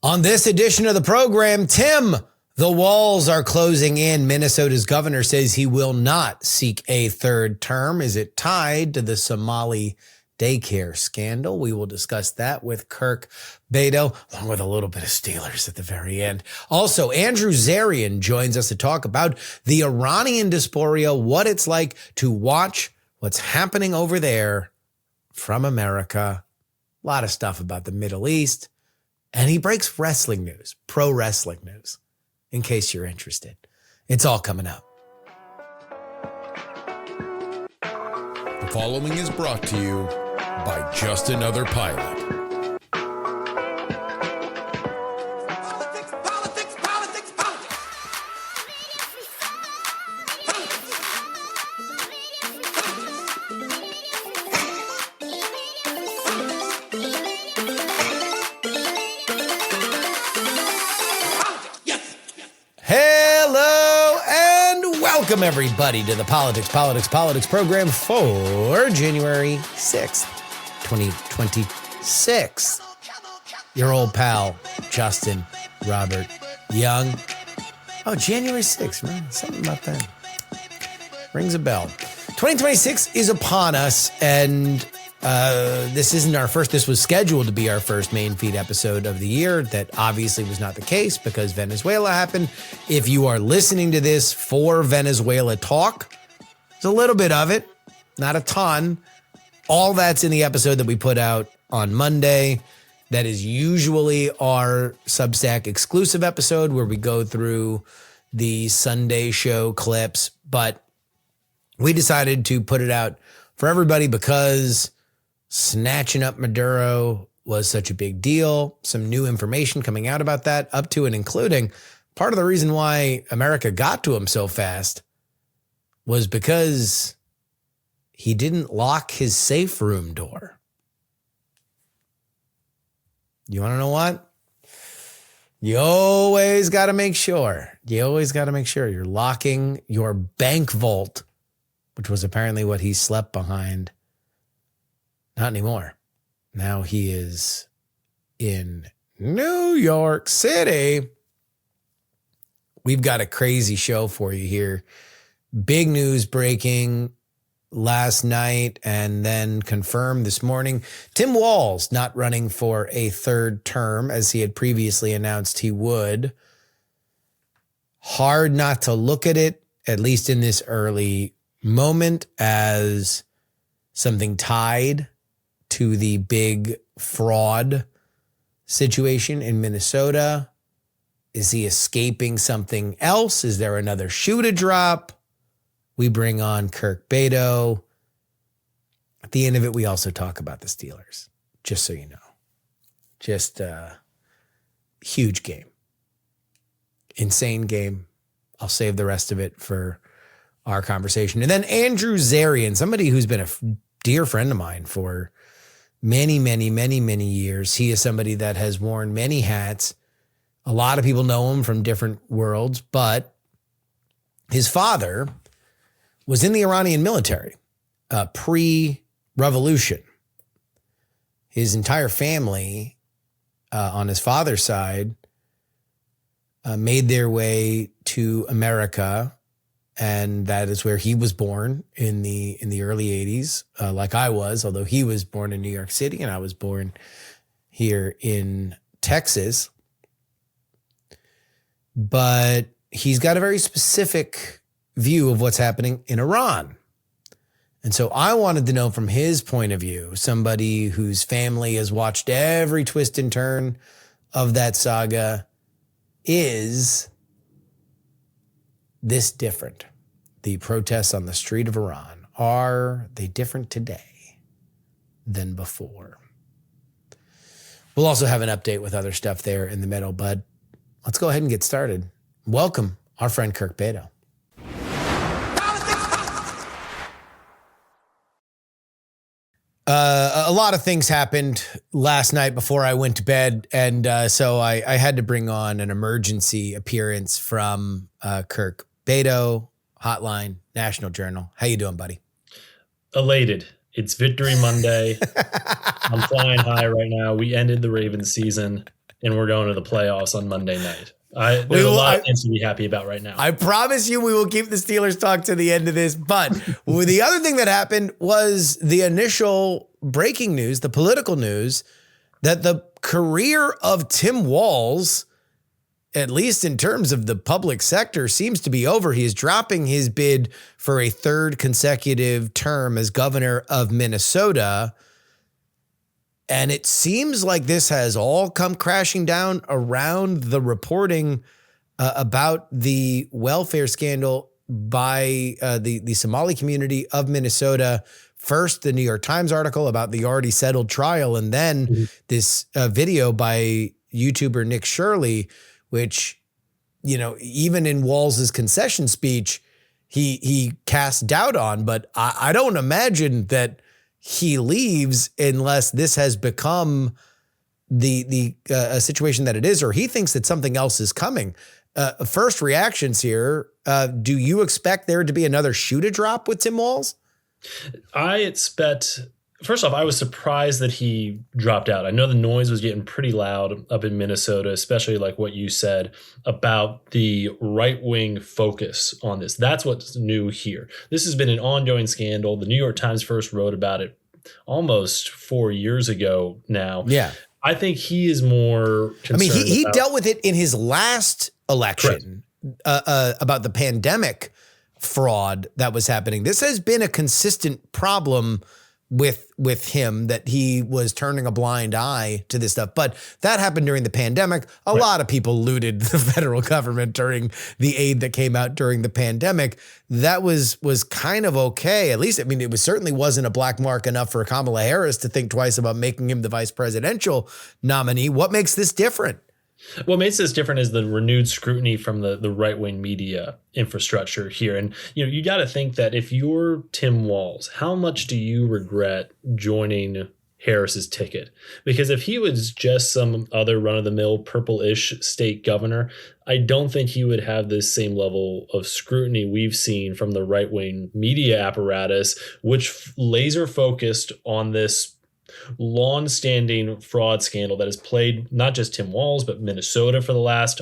On this edition of the program, Tim, the Walz are closing in. Minnesota's governor says he will not seek a third term. Is it tied to the Somali daycare scandal? We will discuss that with Kirk Bado, along with a little bit of Steelers at the very end. Also, Andrew Zarian joins us to talk about the Iranian diaspora, what it's like to watch what's happening over there from America. A lot of stuff about the Middle East. And he breaks wrestling news, pro wrestling news, in case you're interested. It's all coming up. The following is brought to you by Just Another Pilot. Welcome, everybody, to the Politics program for January 6th, 2026. Your old pal, Justin Robert Young. Oh, January 6th, man. Something about that. Rings a bell. 2026 is upon us, and this isn't our first. This was scheduled to be our first main feed episode of the year. That obviously was not the case because Venezuela happened. If you are listening to this for Venezuela talk, there's a little bit of it, not a ton. All that's in the episode that we put out on Monday. That is usually our Substack exclusive episode where we go through the Sunday show clips, but we decided to put it out for everybody because snatching up Maduro was such a big deal. Some new information coming out about that, up to and including part of the reason why America got to him so fast was because he didn't lock his safe room door. You want to know what? You always got to make sure. You're locking your bank vault, which was apparently what he slept behind. Not anymore. Now he is in New York City. We've got a crazy show for you here. Big news breaking last night and then confirmed this morning. Tim Walz not running for a third term as he had previously announced he would. Hard not to look at it, at least in this early moment, as something tied to the big fraud situation in Minnesota. Is he escaping something else? Is there another shoe to drop? We bring on Kirk Bado. At the end of it, we also talk about the Steelers, just so you know. Just a huge game. Insane game. I'll save the rest of it for our conversation. And then Andrew Zarian, somebody who's been a dear friend of mine for many years. He is somebody that has worn many hats. A lot of people know him from different worlds, but his father was in the Iranian military pre-revolution. His entire family on his father's side made their way to America, and that is where he was born in the early 80s, like I was, although he was born in New York City and I was born here in Texas. But he's got a very specific view of what's happening in Iran. And so I wanted to know from his point of view, somebody whose family has watched every twist and turn of that saga, is this different? The protests on the street of Iran, are they different today than before? We'll also have an update with other stuff there in the middle, but let's go ahead and get started. Welcome, our friend Kirk Bado. A lot of things happened last night before I went to bed, and so I had to bring on an emergency appearance from Kirk Bado, Hotline, National Journal. How you doing, buddy? Elated. It's Victory Monday. I'm flying high right now. We ended the Ravens season. and we're going to the playoffs on Monday night. There's a lot of things to be happy about right now. I promise you we will keep the Steelers talk to the end of this. But the other thing that happened was the initial breaking news, the political news, that the career of Tim Walz, at least in terms of the public sector, seems to be over. He is dropping his bid for a third consecutive term as governor of Minnesota. And it seems like this has all come crashing down around the reporting about the welfare scandal by the Somali community of Minnesota. First, the New York Times article about the already settled trial, and then this video by YouTuber Nick Shirley, which, even in Walz's concession speech, he cast doubt on. But I don't imagine that he leaves unless this has become the situation that it is, or he thinks that something else is coming. First reactions here. Do you expect there to be another shoe to drop with Tim Walz? First off, I was surprised that he dropped out. I know the noise was getting pretty loud up in Minnesota, especially like what you said about the right-wing focus on this. That's what's new here. This has been an ongoing scandal. The New York Times first wrote about it almost 4 years ago now. Yeah. I think he is more concerned. He dealt with it in his last election about the pandemic fraud that was happening. This has been a consistent problem with him, that he was turning a blind eye to this stuff. But that happened during the pandemic. A lot of people looted the federal government during the aid that came out during the pandemic. That was kind of okay. At least, it certainly wasn't a black mark enough for Kamala Harris to think twice about making him the vice presidential nominee. What makes this different? What makes this different is the renewed scrutiny from the right-wing media infrastructure here. And, you got to think that if you're Tim Walz, how much do you regret joining Harris's ticket? Because if he was just some other run-of-the-mill purple-ish state governor, I don't think he would have this same level of scrutiny we've seen from the right-wing media apparatus, which laser focused on this long-standing fraud scandal that has plagued not just Tim Walz, but Minnesota for the last,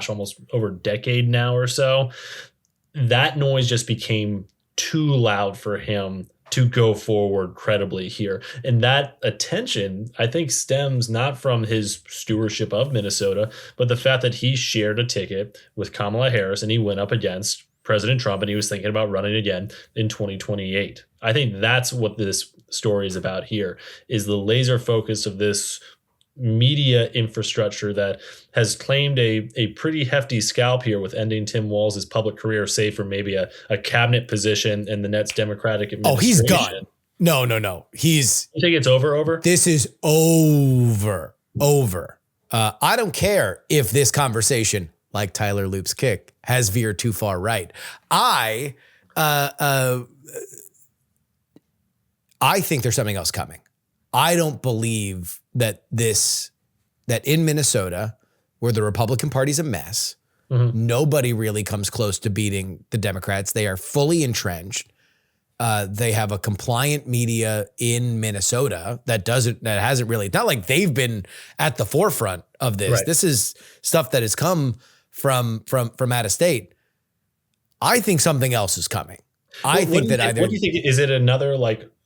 almost over a decade now or so. That noise just became too loud for him to go forward credibly here. And that attention, I think, stems not from his stewardship of Minnesota, but the fact that he shared a ticket with Kamala Harris and he went up against President Trump, and he was thinking about running again in 2028. I think that's what this story is about here, is the laser focus of this media infrastructure that has claimed a pretty hefty scalp here with ending Tim Walz's public career, save for maybe a cabinet position in the next Democratic administration. Oh, he's gone. No. You think it's over? This is over. I don't care if this conversation, like Tyler Loop's kick, has veered too far right. I think there's something else coming. I don't believe that in Minnesota, where the Republican Party's a mess, nobody really comes close to beating the Democrats. They are fully entrenched. They have a compliant media in Minnesota that hasn't really, not like they've been at the forefront of this. Right. This is stuff that has come from out of state. I think something else is coming. What do you think? Is it another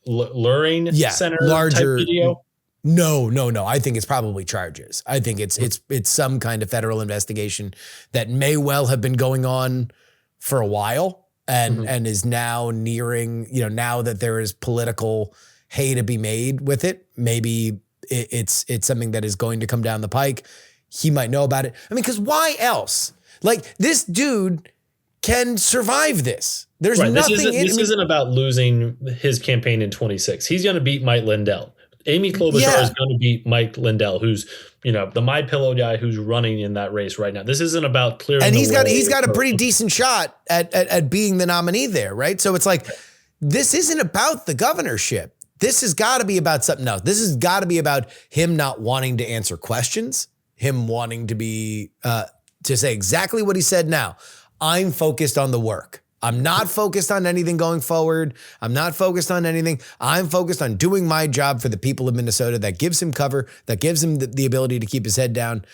luring center larger type video? No. I think it's probably charges. I think it's some kind of federal investigation that may well have been going on for a while and is now nearing, now that there is political hay to be made with it. Maybe it's something that is going to come down the pike. He might know about it. Because why else? This dude can survive this. There's nothing. This isn't about losing his campaign in 26. He's going to beat Mike Lindell. Amy Klobuchar is going to beat Mike Lindell, who's the MyPillow guy who's running in that race right now. This isn't about clearing. And he's got a pretty decent shot at being the nominee there, right? So it's this isn't about the governorship. This has got to be about something else. This has got to be about him not wanting to answer questions, him wanting to be to say exactly what he said now. I'm focused on the work. I'm not focused on anything going forward. I'm not focused on anything. I'm focused on doing my job for the people of Minnesota. That gives him cover, that gives him the ability to keep his head down,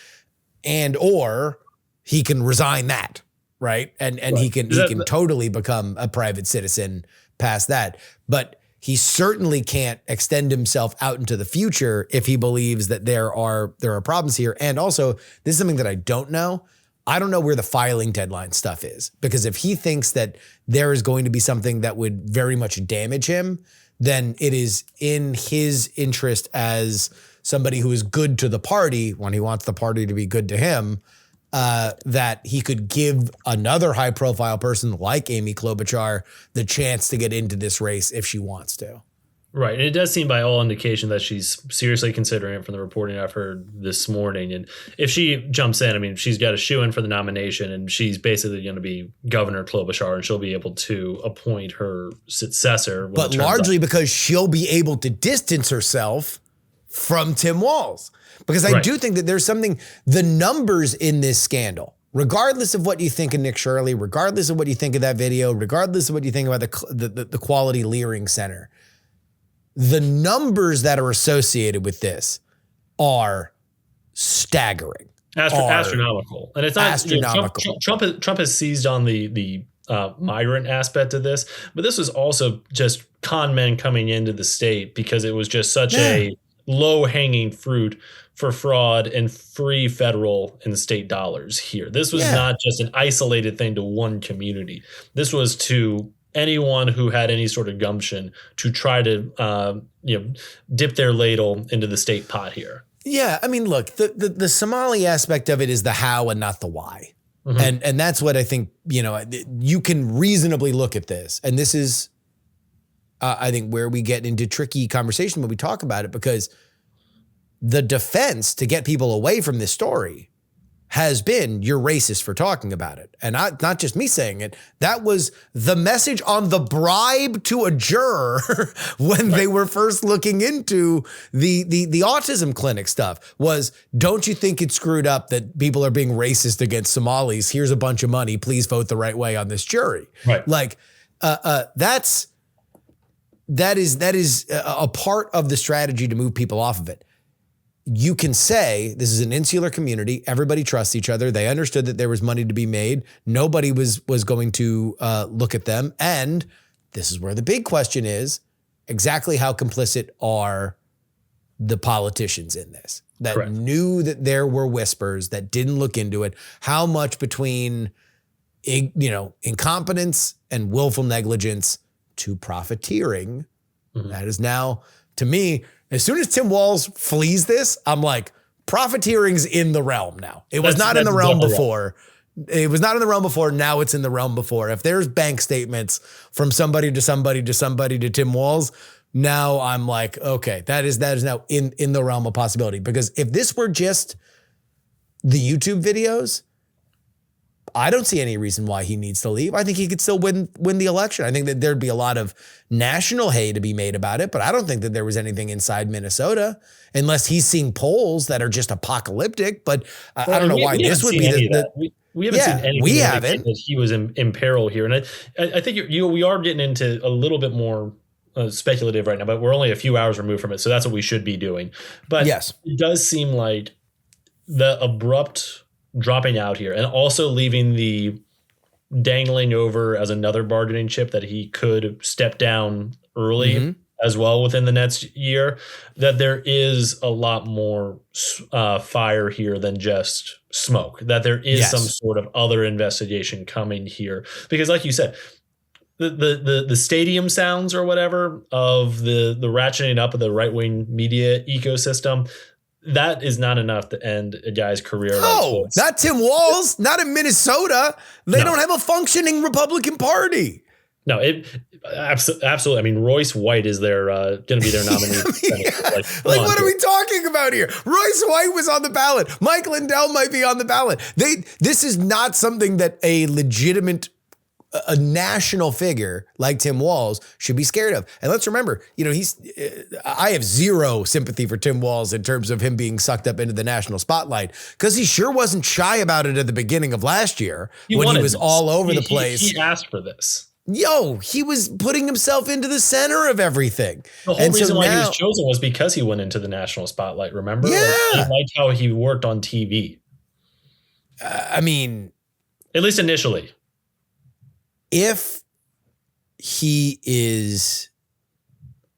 and or he can resign that, right? And he can totally become a private citizen past that. But he certainly can't extend himself out into the future if he believes that there are problems here. And also, this is something that I don't know. I don't know where the filing deadline stuff is, because if he thinks that there is going to be something that would very much damage him, then it is in his interest as somebody who is good to the party, when he wants the party to be good to him, that he could give another high profile person like Amy Klobuchar the chance to get into this race if she wants to. Right. And it does seem by all indication that she's seriously considering it from the reporting I've heard this morning. And if she jumps in, I mean, she's got a shoe in for the nomination, and she's basically going to be Governor Klobuchar, and she'll be able to appoint her successor. But largely because she'll be able to distance herself from Tim Walz. Because I do think that there's something, the numbers in this scandal, regardless of what you think of Nick Shirley, regardless of what you think of that video, regardless of what you think about the Quality Leering Center, the numbers that are associated with this are staggering. Astronomical. And it's not astronomical. Trump has seized on the migrant aspect of this, but this was also just con men coming into the state because it was just such a low-hanging fruit for fraud and free federal and state dollars here. This was not just an isolated thing to one community. This was to anyone who had any sort of gumption to try to dip their ladle into the state pot here. Yeah, I mean, look, the Somali aspect of it is the how and not the why. Mm-hmm. And that's what I think, you can reasonably look at this. And this is, I think, where we get into tricky conversation when we talk about it, because the defense to get people away from this story has been, you're racist for talking about it. And not just me saying it, that was the message on the bribe to a juror when they were first looking into the autism clinic stuff was, don't you think it's screwed up that people are being racist against Somalis? Here's a bunch of money. Please vote the right way on this jury. Right. Like, that is a part of the strategy to move people off of it. You can say this is an insular community. Everybody trusts each other. They understood that there was money to be made. Nobody was going to look at them. And this is where the big question is, exactly how complicit are the politicians in this that knew that there were whispers, that didn't look into it? How much between, incompetence and willful negligence to profiteering? Mm-hmm. That is now, to me, as soon as Tim Walz flees this, I'm like, profiteering's in the realm now. It was not in the realm before. It was not in the realm before. Now it's in the realm before. If there's bank statements from somebody to somebody to somebody to Tim Walz, now I'm like, okay, that is now in the realm of possibility. Because if this were just the YouTube videos, I don't see any reason why he needs to leave. I think he could still win the election. I think that there'd be a lot of national hay to be made about it, but I don't think that there was anything inside Minnesota, unless he's seeing polls that are just apocalyptic. But I don't know why this would be we haven't seen anything. We haven't. That he was in peril here, and I think we are getting into a little bit more speculative right now. But we're only a few hours removed from it, so that's what we should be doing. But yes, it does seem like the abrupt dropping out here, and also leaving the dangling over as another bargaining chip that he could step down early as well within the next year, that there is a lot more fire here than just smoke, that there is some sort of other investigation coming here. Because like you said, the stadium sounds or whatever of the ratcheting up of the right-wing media ecosystem, that is not enough to end a guy's career. No, not Tim Walz, not in Minnesota. They don't have a functioning Republican Party. No, absolutely. I mean, Royce White is going to be their nominee. What are we talking about here? Royce White was on the ballot. Mike Lindell might be on the ballot. This is not something that a legitimate a national figure like Tim Walz should be scared of. And let's remember, I have zero sympathy for Tim Walz in terms of him being sucked up into the national spotlight, because he sure wasn't shy about it at the beginning of last year when he was all over the place. He asked for this. He was putting himself into the center of everything. The whole reason why he was chosen was because he went into the national spotlight, remember? Yeah. He liked how he worked on TV. At least initially. If he is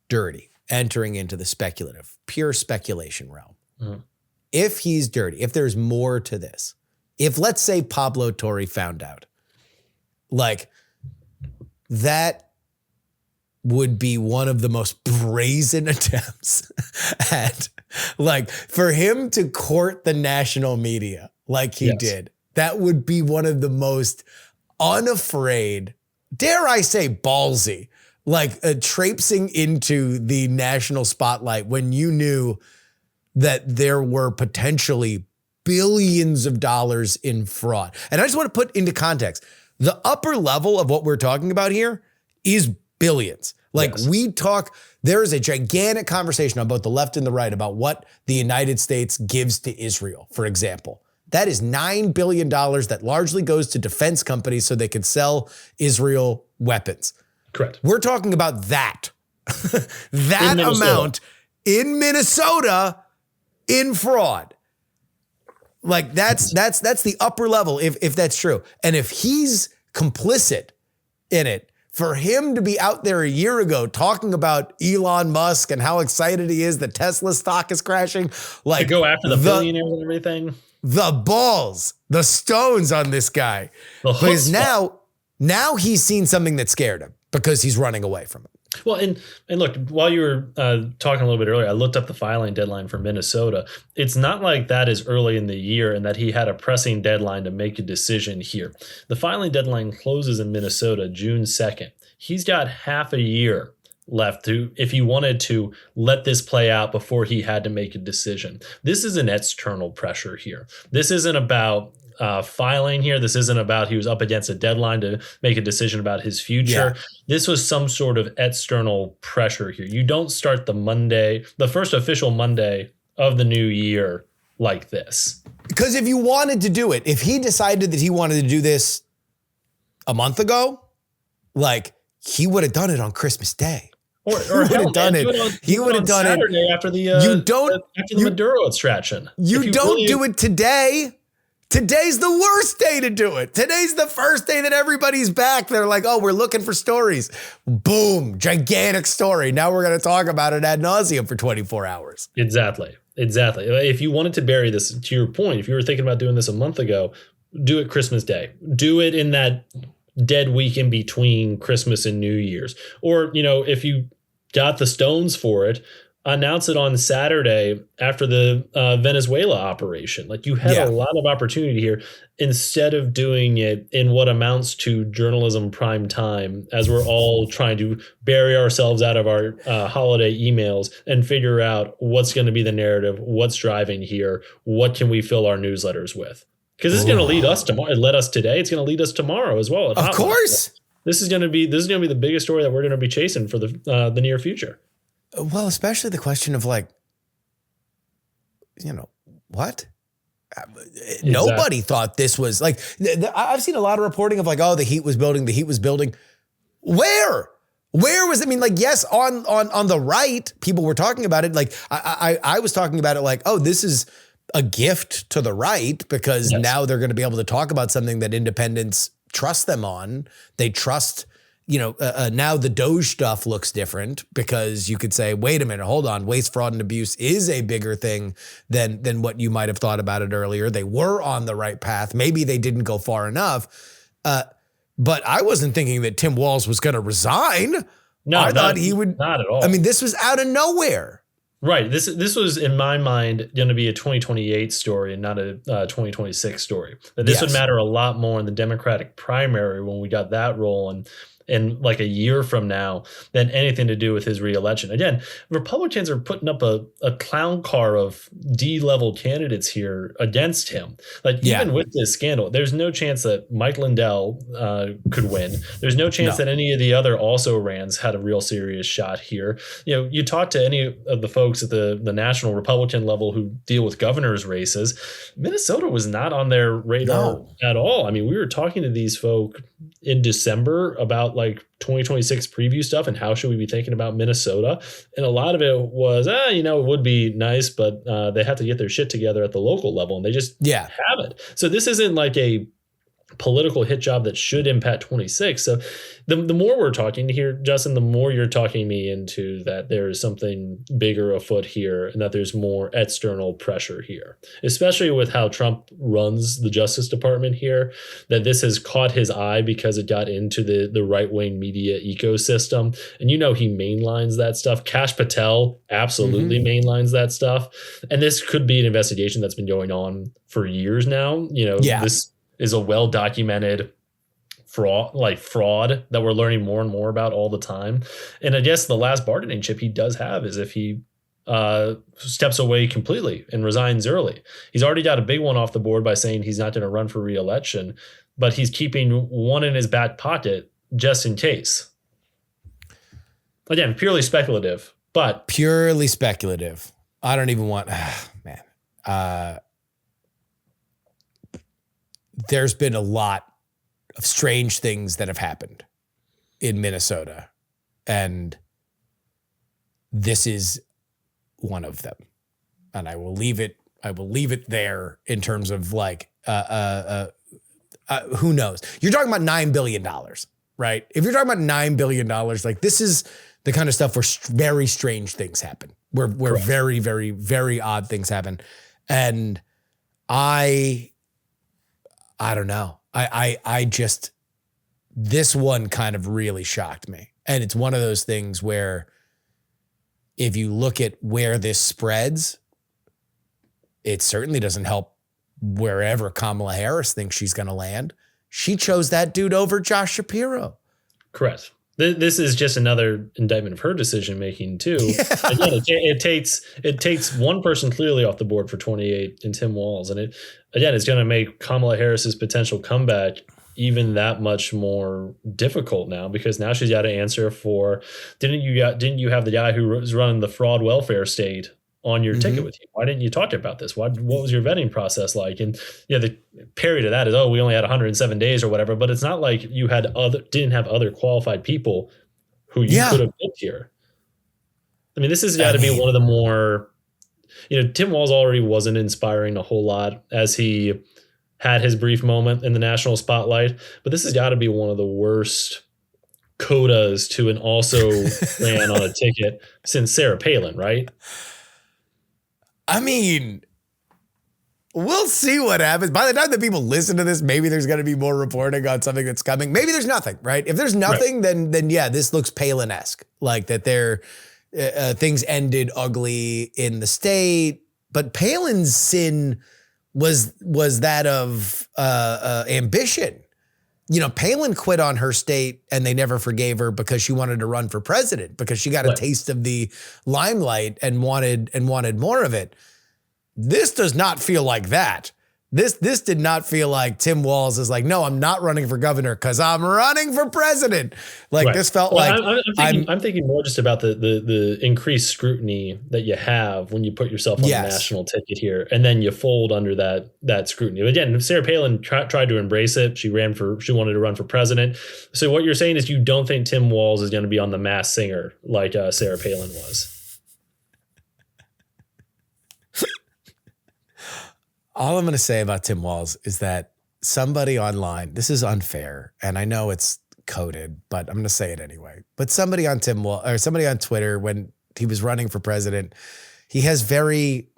dirty, entering into the speculative, pure speculation realm, if he's dirty, if there's more to this, if let's say Pablo Torre found out, that would be one of the most brazen attempts at, for him to court the national media like he did. That would be one of the most unafraid, dare I say ballsy, traipsing into the national spotlight when you knew that there were potentially billions of dollars in fraud. And I just want to put into context, the upper level of what we're talking about here is billions. There is a gigantic conversation on both the left and the right about what the United States gives to Israel, for example. That is $9 billion that largely goes to defense companies so they can sell Israel weapons. Correct. We're talking about that. That amount in Minnesota in fraud. That's the upper level if that's true. And if he's complicit in it, for him to be out there a year ago talking about Elon Musk and how excited he is that Tesla stock is crashing, to go after the billionaires and everything. The balls, the stones on this guy. Because now he's seen something that scared him because he's running away from it. Well, and look, while you were talking a little bit earlier, I looked up the filing deadline for Minnesota. It's not like that is early in the year and that he had a pressing deadline to make a decision here. The filing deadline closes in Minnesota June 2nd. He's got half a year left if he wanted to let this play out before he had to make a decision. This is an external pressure here. This isn't about filing here. This isn't about he was up against a deadline to make a decision about his future. Yeah. This was some sort of external pressure here. You don't start the first official Monday of the new year like this. Because if you wanted to do it, if he decided that he wanted to do this a month ago, he would have done it on Christmas Day. Or he would have done it. He would have done Saturday after the Maduro extraction. You don't do it today. Today's the worst day to do it. Today's the first day that everybody's back. They're like, oh, we're looking for stories. Boom, gigantic story. Now we're going to talk about it ad nauseum for 24 hours. Exactly. If you wanted to bury this, to your point, if you were thinking about doing this a month ago, do it Christmas Day. Do it in that dead week in between Christmas and New Year's. Or, if you got the stones for it, announce it on Saturday after the Venezuela operation. You had a lot of opportunity here instead of doing it in what amounts to journalism prime time, as we're all trying to bury ourselves out of our holiday emails and figure out what's going to be the narrative, what's driving here, what can we fill our newsletters with. Because this is going to lead us tomorrow. It led us today. It's going to lead us tomorrow as well. Of course. This is going to be the biggest story that we're going to be chasing for the near future. Well, especially the question of what? Exactly. Nobody thought this was I've seen a lot of reporting of the heat was building. Where was it? Yes, on the right, people were talking about it. I was talking about it this is a gift to the right because now they're going to be able to talk about something that independents trust them on. They trust, now the Doge stuff looks different because you could say, wait a minute, hold on. Waste, fraud, and abuse is a bigger thing than what you might have thought about it earlier. They were on the right path. Maybe they didn't go far enough. But I wasn't thinking that Tim Walz was going to resign. No, I thought he would. Not at all. This was out of nowhere. Right. This was, in my mind, going to be a 2028 story and not a 2026 story. That this would matter a lot more in the Democratic primary when we got that rolling. in like a year from now than anything to do with his reelection. Again, Republicans are putting up a clown car of D-level candidates here against him. Like even with this scandal, there's no chance that Mike Lindell could win. There's no chance that any of the other also-rans had a real serious shot here. You know, you talk to any of the folks at the national Republican level who deal with governor's races, Minnesota was not on their radar at all. I mean, we were talking to these folk in December about like 2026 preview stuff and how should we be thinking about Minnesota. And a lot of it was, it would be nice, but they have to get their shit together at the local level and they just haven't. So this isn't like a political hit job that should impact 26. So the more we're talking here, Justin, the more you're talking me into that there is something bigger afoot here and that there's more external pressure here, especially with how Trump runs the Justice Department here, that this has caught his eye because it got into the right-wing media ecosystem. And he mainlines that stuff. Kash Patel absolutely mainlines that stuff. And this could be an investigation that's been going on for years now. This is a well-documented fraud that we're learning more and more about all the time. And I guess the last bargaining chip he does have is if he steps away completely and resigns early. He's already got a big one off the board by saying he's not going to run for re-election, but he's keeping one in his back pocket just in case. Again, purely speculative, but purely speculative. I don't even want, man. There's been a lot of strange things that have happened in Minnesota, and this is one of them. And I will leave it there in terms of like, who knows? You're talking about $9 billion, right? If you're talking about $9 billion, like this is the kind of stuff where very strange things happen, where very, very, very odd things happen. And I don't know. I just, this one kind of really shocked me. And it's one of those things where if you look at where this spreads, it certainly doesn't help wherever Kamala Harris thinks she's going to land. She chose that dude over Josh Shapiro. Correct. This is just another indictment of her decision making too. Yeah. Again, it takes one person clearly off the board for 28 in Tim Walz, and it's going to make Kamala Harris's potential comeback even that much more difficult now because now she's got to answer for didn't you have the guy who was running the fraud welfare state on your ticket with you? Why didn't you talk about this? What was your vetting process like? And the parry to that is, we only had 107 days or whatever, but it's not like you didn't have other qualified people who you could have picked here. I mean, this has got to be one of the more, Tim Walz already wasn't inspiring a whole lot as he had his brief moment in the national spotlight, but this has got to be one of the worst codas to an also ran on a ticket since Sarah Palin, right? I mean, we'll see what happens. By the time that people listen to this, maybe there's going to be more reporting on something that's coming. Maybe there's nothing, right? If there's nothing, then this looks Palin-esque, like that things ended ugly in the state. But Palin's sin was that of ambition. Palin quit on her state and they never forgave her because she wanted to run for president because she got a taste of the limelight and wanted more of it. This does not feel like that. This did not feel like Tim Walz is like, no, I'm not running for governor because I'm running for president. Like this felt like I'm thinking more just about the increased scrutiny that you have when you put yourself on the national ticket here, and then you fold under that scrutiny. Again, Sarah Palin tried to embrace it. She wanted to run for president. So what you're saying is you don't think Tim Walz is going to be on The Masked Singer like Sarah Palin was. All I'm going to say about Tim Walz is that somebody online, this is unfair, and I know it's coded, but I'm going to say it anyway. But somebody on somebody on Twitter, when he was running for president, he has very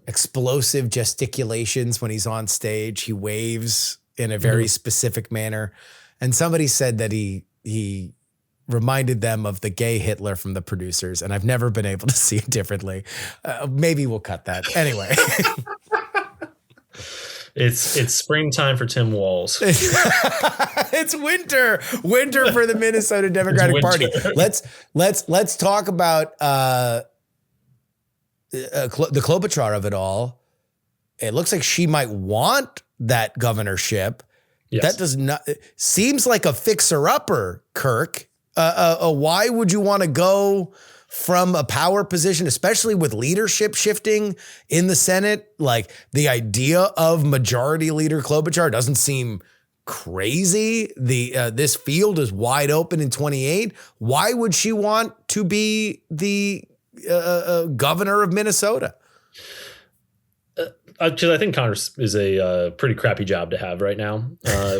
explosive gesticulations when he's on stage. He waves in a very specific manner. And somebody said that he reminded them of the gay Hitler from The Producers, and I've never been able to see it differently. Maybe we'll cut that. Anyway. It's springtime for Tim Walz. It's winter for the Minnesota Democratic Party. Let's talk about the Klobuchar of it all. It looks like she might want that governorship. Yes. That does not seems like a fixer-upper, Kirk. Why would you want to go from a power position, especially with leadership shifting in the Senate? Like, the idea of Majority Leader Klobuchar doesn't seem crazy. This field is wide open in 28. Why would she want to be the governor of Minnesota? Because I think Congress is a pretty crappy job to have right now.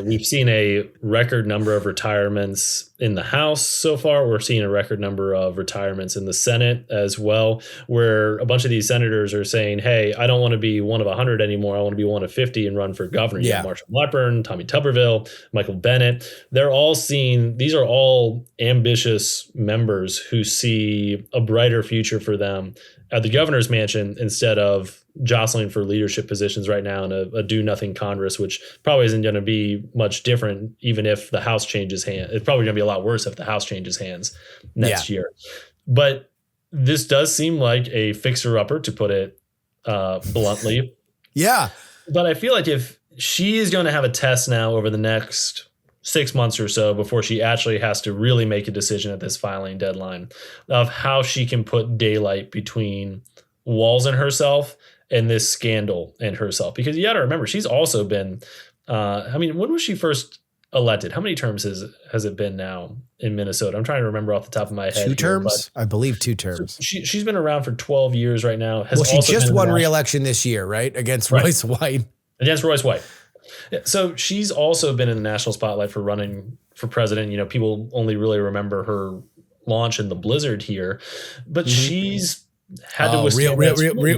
We've seen a record number of retirements in the House so far. We're seeing a record number of retirements in the Senate as well, where a bunch of these senators are saying, hey, I don't want to be one of 100 anymore. I want to be one of 50 and run for governor. Yeah. You have Marshall Blackburn, Tommy Tuberville, Michael Bennett. They're all seeing, these are all ambitious members who see a brighter future for them at the governor's mansion instead of jostling for leadership positions right now in a do-nothing Congress, which probably isn't going to be much different even if the House changes hands. It's probably going to be a lot worse if the House changes hands next year. But this does seem like a fixer-upper, to put it bluntly. Yeah. But I feel like if she is going to have a test now over the next 6 months or so before she actually has to really make a decision at this filing deadline of how she can put daylight between Walz and herself and this scandal and herself. Because you got to remember, she's also been, when was she first elected? How many terms has it been now in Minnesota? I'm trying to remember off the top of my head. 2 terms? I believe 2 terms. She's been around for 12 years right now. She just won re-election this year, right? Against Royce White. Against Royce White. Yeah, so she's also been in the national spotlight for running for president. You know, people only really remember her launch in the blizzard here, but she's had to withstand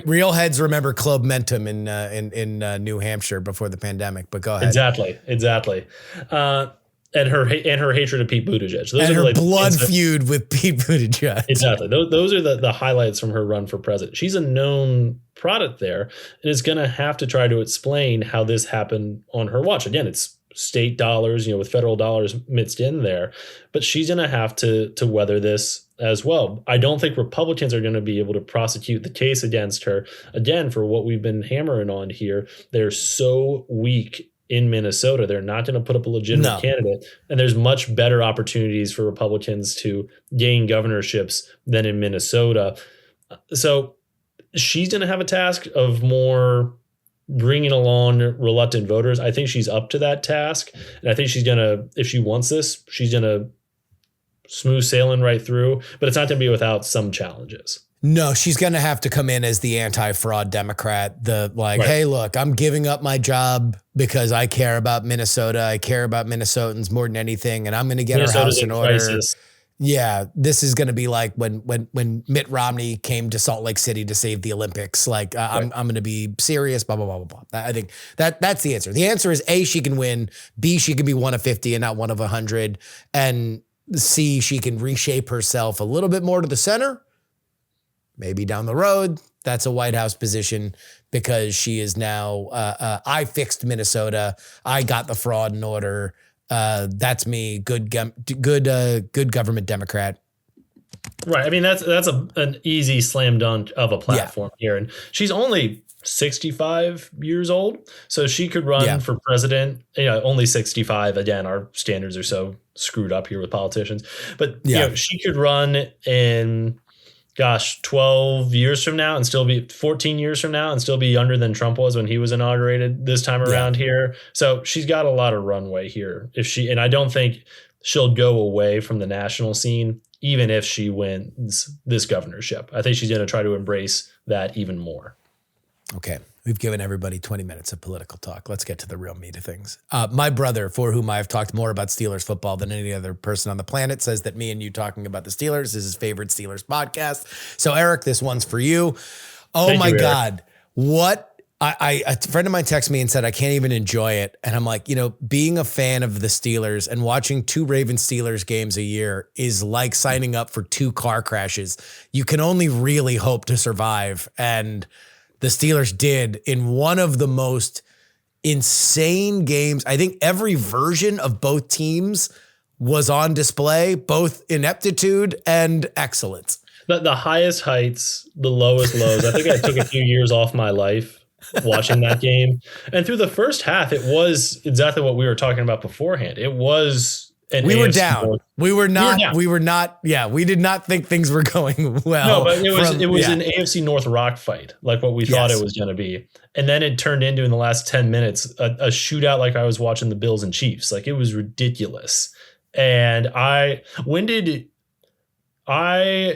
real heads remember Club Mentum in New Hampshire before the pandemic. But go ahead. Exactly. And her hatred of Pete Buttigieg. Those and her blood feud with Pete Buttigieg. Exactly. Those are the highlights from her run for president. She's a known product there and is going to have to try to explain how this happened on her watch. Again, it's state dollars, with federal dollars mixed in there, but she's going to have to weather this as well. I don't think Republicans are going to be able to prosecute the case against her. Again, for what we've been hammering on here, they're so weak in Minnesota. They're not going to put up a legitimate candidate. And there's much better opportunities for Republicans to gain governorships than in Minnesota. So she's going to have a task of more bringing along reluctant voters. I think she's up to that task. And I think she's going to, if she wants this, she's going to smooth sailing right through, but it's not going to be without some challenges. No, she's going to have to come in as the anti-fraud Democrat. Hey, look, I'm giving up my job because I care about Minnesota. I care about Minnesotans more than anything, and I'm going to get our house in order. Crisis. Yeah, this is going to be like when Mitt Romney came to Salt Lake City to save the Olympics. I'm going to be serious, blah, blah, blah, blah, blah. I think that's the answer. The answer is A, she can win. B, she can be one of 50 and not one of 100. And C, she can reshape herself a little bit more to the center. Maybe down the road, that's a White House position because she is now, I fixed Minnesota. I got the fraud in order. That's me. Good government Democrat. Right. I mean, that's an easy slam dunk of a platform here. And she's only 65 years old. So she could run for president, only 65. Again, our standards are so screwed up here with politicians. But she could run in 12 years from now and still be 14 years from now and still be younger than Trump was when he was inaugurated this time around here. So she's got a lot of runway here. And I don't think she'll go away from the national scene, even if she wins this governorship. I think she's going to try to embrace that even more. Okay. We've given everybody 20 minutes of political talk. Let's get to the real meat of things. My brother, for whom I've talked more about Steelers football than any other person on the planet, says that me and you talking about the Steelers is his favorite Steelers podcast. So, Eric, this one's for you. Oh, Thank my you, God. What? A friend of mine texted me and said, I can't even enjoy it. And I'm like, being a fan of the Steelers and watching 2 Ravens-Steelers games a year is like signing up for 2 car crashes. You can only really hope to survive. And the Steelers did in one of the most insane games. I think every version of both teams was on display, both ineptitude and excellence. The highest heights, the lowest lows. I think I took a few years off my life watching that game. And through the first half, it was exactly what we were talking about beforehand. It was we were down. We were not. Yeah, we did not think things were going well. No, but it was an AFC North rock fight, like what we thought it was going to be. And then it turned into, in the last 10 minutes, a shootout like I was watching the Bills and Chiefs. Like, it was ridiculous. And I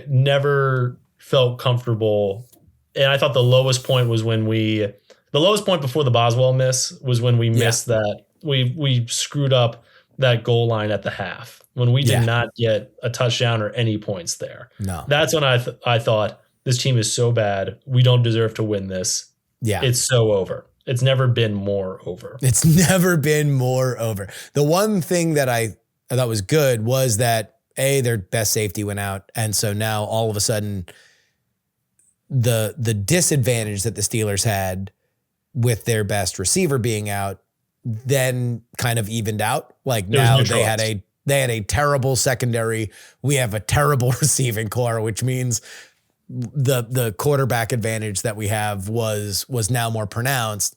never felt comfortable. And I thought the lowest point was the lowest point before the Boswell miss was when we missed that. We screwed up that goal line at the half when we did not get a touchdown or any points there. No, that's when I thought, this team is so bad. We don't deserve to win this. Yeah. It's so over. It's never been more over. It's never been more over. The one thing that I thought was good was that their best safety went out. And so now all of a sudden the disadvantage that the Steelers had with their best receiver being out then kind of evened out. Like, now they had a terrible secondary. We have a terrible receiving core, which means the quarterback advantage that we have was now more pronounced.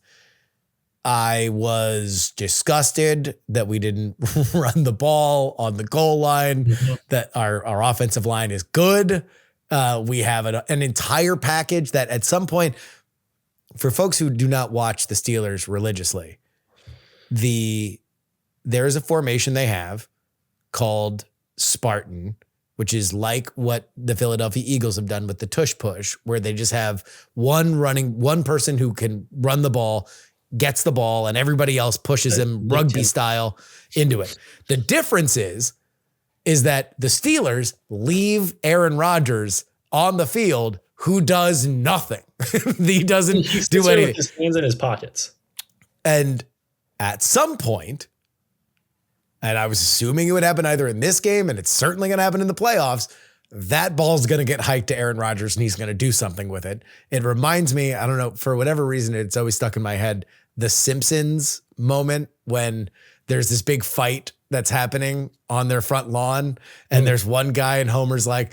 I was disgusted that we didn't run the ball on the goal line, that our offensive line is good. We have an entire package that at some point, for folks who do not watch the Steelers religiously, there is a formation they have called Spartan, which is like what the Philadelphia Eagles have done with the tush push, where they just have one person who can run the ball, gets the ball, and everybody else pushes him rugby style into it. The difference is that the Steelers leave Aaron Rodgers on the field, who does nothing. He doesn't do anything. With his hands in his pockets. And at some point, and I was assuming it would happen either in this game, and it's certainly going to happen in the playoffs, that ball's going to get hiked to Aaron Rodgers and he's going to do something with it. It reminds me, I don't know, for whatever reason, it's always stuck in my head, the Simpsons moment when there's this big fight that's happening on their front lawn, and there's one guy, and Homer's like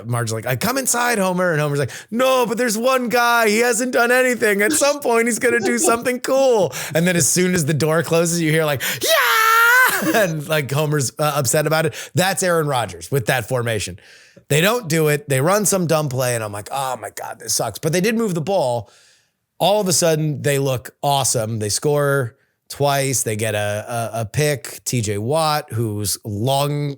Marge's like, I come inside, Homer, and Homer's like, no, but there's one guy, he hasn't done anything. At some point, he's gonna do something cool. And then as soon as the door closes, you hear like, yeah, and like Homer's upset about it. That's Aaron Rodgers with that formation. They don't do it. They run some dumb play, and I'm like, oh my God, this sucks. But they did move the ball. All of a sudden, they look awesome. They score twice. They get a pick. TJ Watt, whose lung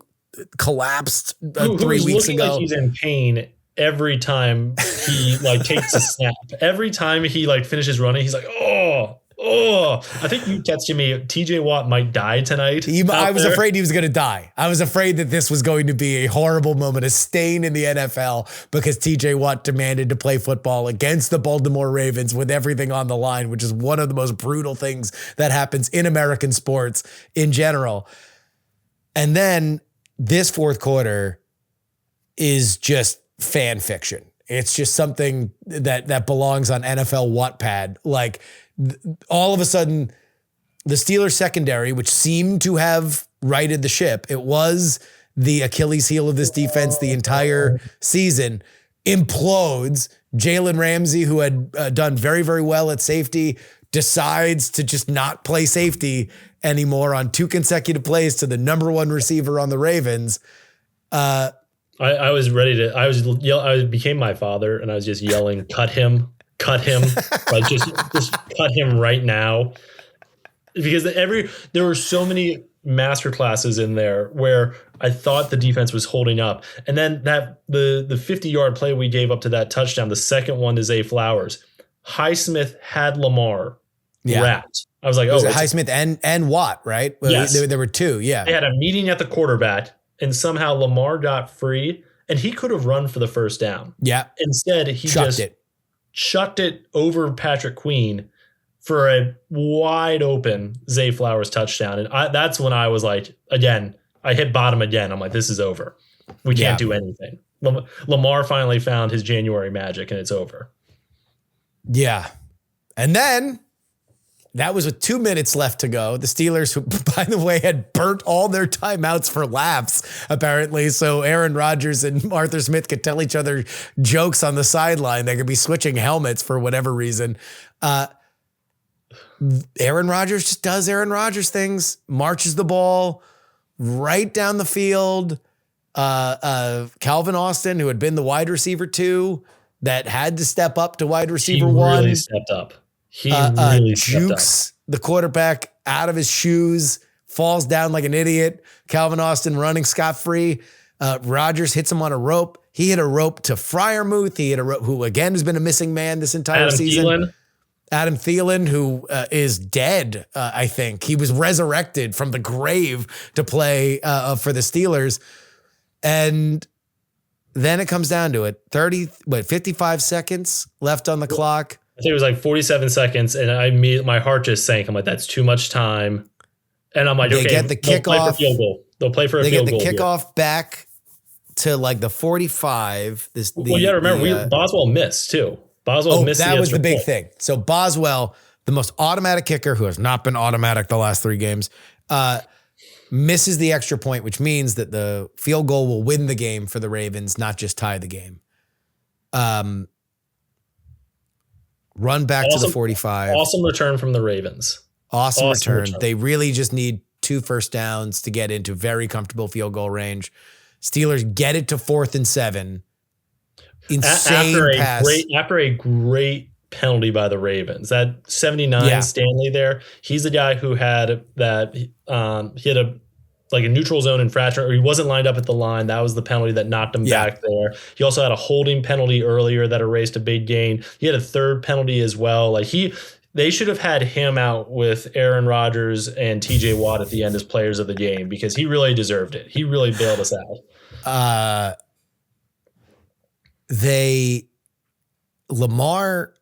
collapsed 3 weeks ago. Like he's in pain every time he takes a snap. Every time he finishes running, he's like, oh. I think you texted me, TJ Watt might die tonight. I was afraid he was going to die. I was afraid that this was going to be a horrible moment, a stain in the NFL, because TJ Watt demanded to play football against the Baltimore Ravens with everything on the line, which is one of the most brutal things that happens in American sports in general. And then this fourth quarter is just fan fiction. It's just something that belongs on NFL Wattpad. All of a sudden, the Steelers secondary, which seemed to have righted the ship, it was the Achilles heel of this defense the entire season, implodes. Jalen Ramsey, who had done very, very well at safety, decides to just not play safety anymore on 2 consecutive plays to the number 1 receiver on the Ravens. I was ready to, I became my father, and I was just yelling, cut him, just cut him right now. Because there were so many master classes in there where I thought the defense was holding up. And then the 50-yard play we gave up to that touchdown, the second one to Zay Flowers, Highsmith had Lamar wrapped. I was like, was Highsmith and Watt, right? Yes. There were 2, yeah. They had a meeting at the quarterback, and somehow Lamar got free, and he could have run for the first down. Yeah. Instead, he chucked it over Patrick Queen for a wide open Zay Flowers touchdown. And that's when I was like, again, I hit bottom again. I'm like, this is over. We can't do anything. Lamar finally found his January magic, and it's over. Yeah. And then That was with 2 minutes left to go. The Steelers, who, by the way, had burnt all their timeouts for laps, apparently. So Aaron Rodgers and Arthur Smith could tell each other jokes on the sideline. They could be switching helmets for whatever reason. Aaron Rodgers just does Aaron Rodgers things, marches the ball right down the field. Calvin Austin, who had been the wide receiver 2, that had to step up to wide receiver 1. He really stepped up. He really jukes the quarterback out of his shoes, falls down like an idiot. Calvin Austin running scot-free. Rodgers hits him on a rope. He hit a rope to Freiermuth. He hit a rope, who again has been a missing man this entire season. Adam Thielen, who is dead, I think. He was resurrected from the grave to play for the Steelers. And then it comes down to it. 55 seconds left on the clock. I think it was like 47 seconds, and my heart just sank. I'm like, that's too much time. And I'm like, they okay, get the kickoff. They'll play for a field goal. They get the kickoff back to like the 45. Well, yeah, remember, Boswell missed too. Boswell missed. That was the big thing. So Boswell, the most automatic kicker, who has not been automatic the last 3 games, misses the extra point, which means that the field goal will win the game for the Ravens, not just tie the game. Run back to the 45. Awesome return from the Ravens. Awesome return. They really just need 2 first downs to get into very comfortable field goal range. Steelers get it to 4th and 7. Insane pass. After a great penalty by the Ravens. That 79 Stanley there, he's the guy who had that, he had a neutral zone infraction, or he wasn't lined up at the line. That was the penalty that knocked him back there. He also had a holding penalty earlier that erased a big gain. He had a 3rd penalty as well. They should have had him out with Aaron Rodgers and TJ Watt at the end as players of the game, because he really deserved it. He really bailed us out. Lamar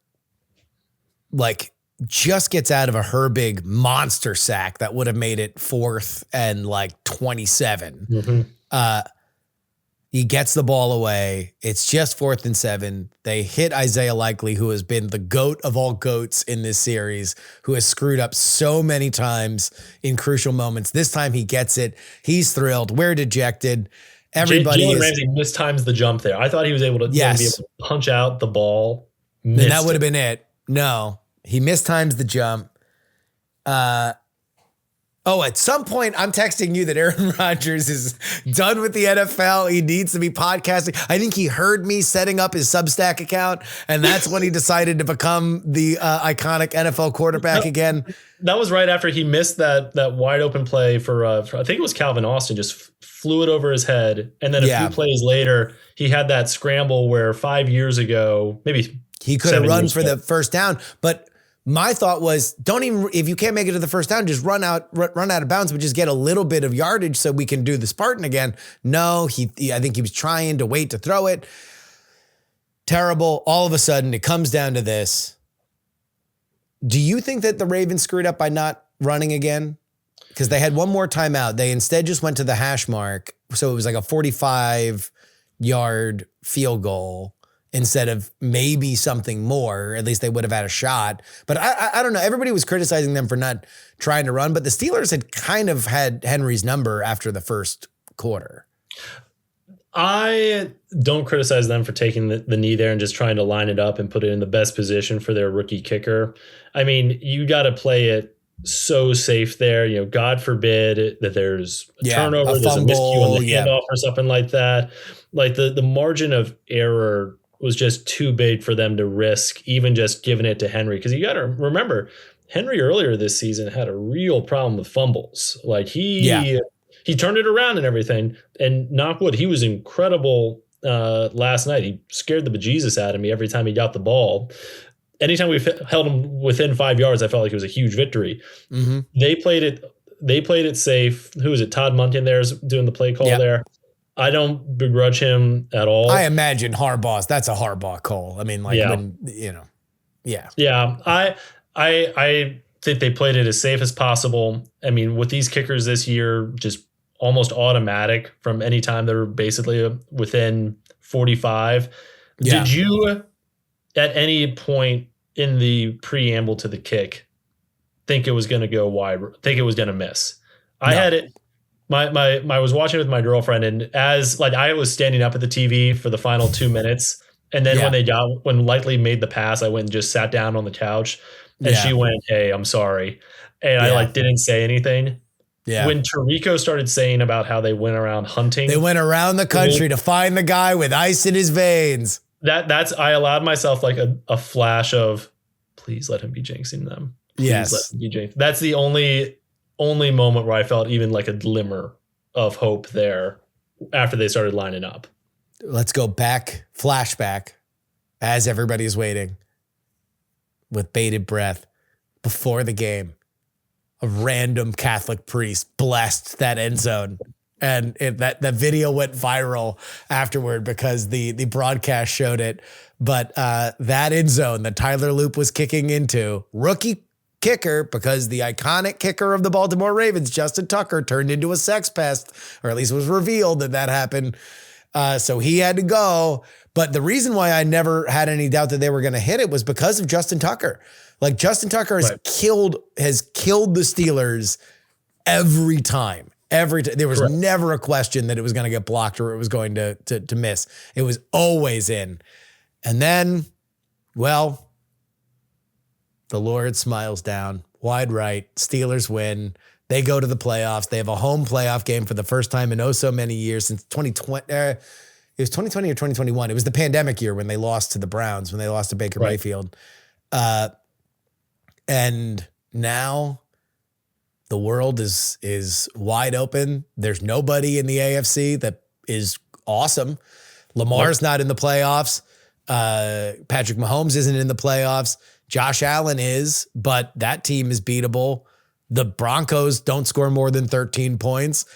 just gets out of a Herbig monster sack that would have made it 4th and 27. Mm-hmm. He gets the ball away. It's just 4th and 7. They hit Isaiah Likely, who has been the GOAT of all GOATs in this series, who has screwed up so many times in crucial moments. This time he gets it. He's thrilled. We're dejected. Everybody Jalen Ramsey mistimes the jump there. I thought he was able to, be able to punch out the ball. And that would have been it. No, he mistimes the jump. At some point, I'm texting you that Aaron Rodgers is done with the NFL. He needs to be podcasting. I think he heard me setting up his Substack account, and that's when he decided to become the iconic NFL quarterback again. That was right after he missed that wide open play for I think it was Calvin Austin, just flew it over his head. And then a few plays later, he had that scramble where 5 years ago, maybe he could have run for the first down. But my thought was, don't even, if you can't make it to the first down, just run out of bounds, but just get a little bit of yardage so we can do the Spartan again. No, I think he was trying to wait to throw it. Terrible. All of a sudden, it comes down to this. Do you think that the Ravens screwed up by not running again? Because they had one more timeout. They instead just went to the hash mark. So it was like a 45-yard field goal instead of maybe something more. At least they would have had a shot. But I don't know. Everybody was criticizing them for not trying to run, but the Steelers had kind of had Henry's number after the first quarter. I don't criticize them for taking the knee there and just trying to line it up and put it in the best position for their rookie kicker. I mean, you got to play it so safe there. God forbid that there's a turnover, there's a miscue on the handoff or something like that. The margin of error was just too big for them to risk even just giving it to Henry. Because you got to remember, Henry earlier this season had a real problem with fumbles. He turned it around and everything. And knock wood, he was incredible last night. He scared the bejesus out of me every time he got the ball. Anytime we held him within 5 yards, I felt like it was a huge victory. Mm-hmm. They played it safe. Who is it? Todd Monken there's doing the play call there. I don't begrudge him at all. I imagine that's a Harbaugh call. I mean, Yeah, I think they played it as safe as possible. I mean, with these kickers this year, just almost automatic from any time they're basically within 45. Yeah. Did you, at any point in the preamble to the kick, think it was going to go wide, think it was going to miss. I had it. I was watching with my girlfriend, and as like I was standing up at the TV for the final 2 minutes, and then when Likely made the pass, I went and just sat down on the couch, and she went, "Hey, I'm sorry," and I like didn't say anything. Yeah. When Tirico started saying about how they went around hunting, they went around the country to find the guy with ice in his veins. I allowed myself like a flash of, please let him be jinxing them. Please let him be jinxing. That's the only moment where I felt even like a glimmer of hope there after they started lining up. Let's go back, flashback, as everybody's waiting with bated breath before the game. A random Catholic priest blessed that end zone. And that video went viral afterward because the broadcast showed it. But that end zone that Tyler Loop was kicking into, rookie kicker, because the iconic kicker of the Baltimore Ravens, Justin Tucker, turned into a sex pest, or at least was revealed that happened. So he had to go. But the reason why I never had any doubt that they were going to hit it was because of Justin Tucker. Like Justin Tucker has killed the Steelers every time. There was never a question that it was going to get blocked or it was going to miss. It was always in. And then, well, the Lord smiles down, wide right, Steelers win. They go to the playoffs. They have a home playoff game for the first time in so many years since 2020. It was 2020 or 2021. It was the pandemic year when they lost to the Browns, when they lost to Baker Mayfield. And now the world is wide open. There's nobody in the AFC that is awesome. Lamar's not in the playoffs. Patrick Mahomes isn't in the playoffs. Josh Allen is, but that team is beatable. The Broncos don't score more than 13 points.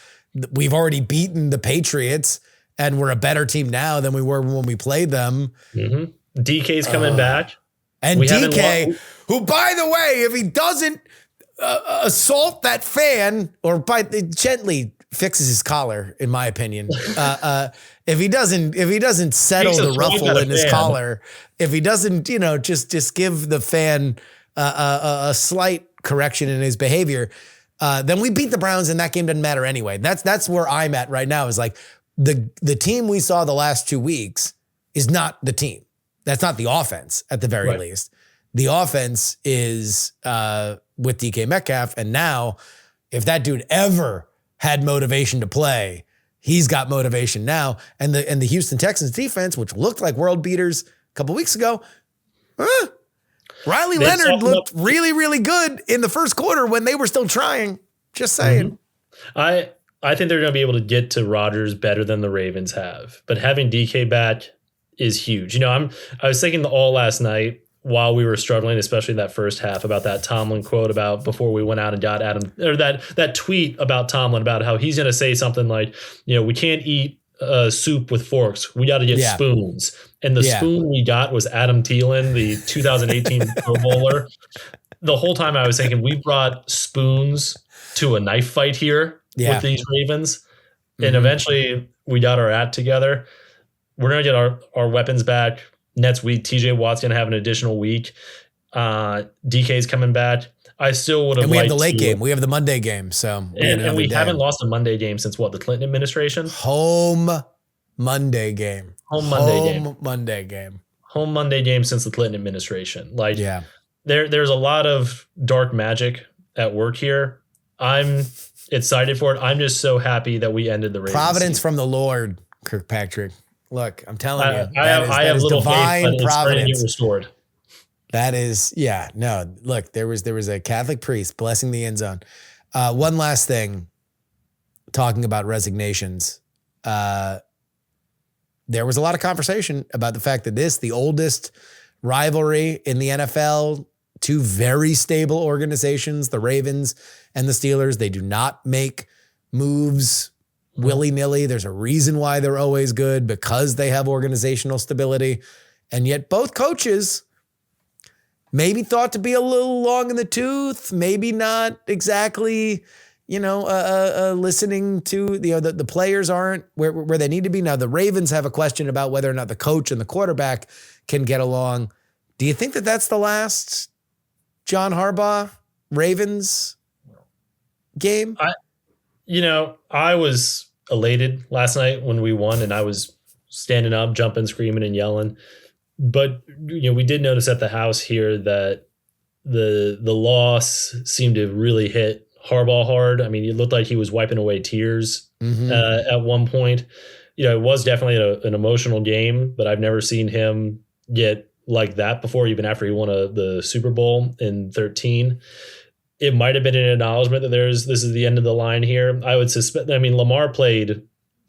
We've already beaten the Patriots, and we're a better team now than we were when we played them. Mm-hmm. DK's coming back. And DK, who, by the way, if he doesn't assault that fan or gently fixes his collar, in my opinion, if he doesn't settle the ruffle in his collar, if he doesn't, just give the fan a slight correction in his behavior, then we beat the Browns and that game doesn't matter anyway. That's where I'm at right now, is like the team we saw the last 2 weeks is not the team. That's not the offense at the very least. The offense is with DK Metcalf. And now if that dude ever had motivation to play, he's got motivation now. And the Houston Texans defense, which looked like world beaters a couple weeks ago, Riley Leonard looked really, really good in the first quarter when they were still trying. Just saying. Mm-hmm. I think they're going to be able to get to Rodgers better than the Ravens have. But having DK back is huge. I was thinking all last night while we were struggling, especially that first half, about that Tomlin quote about before we went out and got Adam, or that tweet about Tomlin about how he's going to say something like, we can't eat soup with forks. We got to get spoons. And the spoon we got was Adam Thielen, the 2018 Pro Bowler. The whole time I was thinking, we brought spoons to a knife fight here with these Ravens. And eventually we got our act together. We're going to get our weapons back next week. TJ Watt's going to have an additional week. DK's coming back. I still would have liked. And we have the late game. We have the Monday game. So and we haven't lost a Monday game since what? The Clinton administration? Home Monday game. Home Monday game since the Clinton administration. There's a lot of dark magic at work here. I'm excited for it. I'm just so happy that we ended the Ravens Providence season. from the Lord, Kirkpatrick. Look, I'm telling you, I have little divine faith, but providence. It's restored. That is, no. Look, there was a Catholic priest blessing the end zone. One last thing, talking about resignations. There was a lot of conversation about the fact that the oldest rivalry in the NFL, two very stable organizations, the Ravens and the Steelers, they do not make moves willy-nilly. There's a reason why they're always good, because they have organizational stability. And yet both coaches maybe thought to be a little long in the tooth, maybe not exactly, listening to the players aren't where they need to be. Now the Ravens have a question about whether or not the coach and the quarterback can get along. Do you think that that's the last John Harbaugh Ravens game? I was elated last night when we won, and I was standing up, jumping, screaming, and yelling. But we did notice at the house here that the loss seemed to really hit Harbaugh hard. I mean, it looked like he was wiping away tears at one point. It was definitely an emotional game, but I've never seen him get like that before, even after he won the Super Bowl in 2013. It might have been an acknowledgement that this is the end of the line here. I would suspect. I mean, Lamar played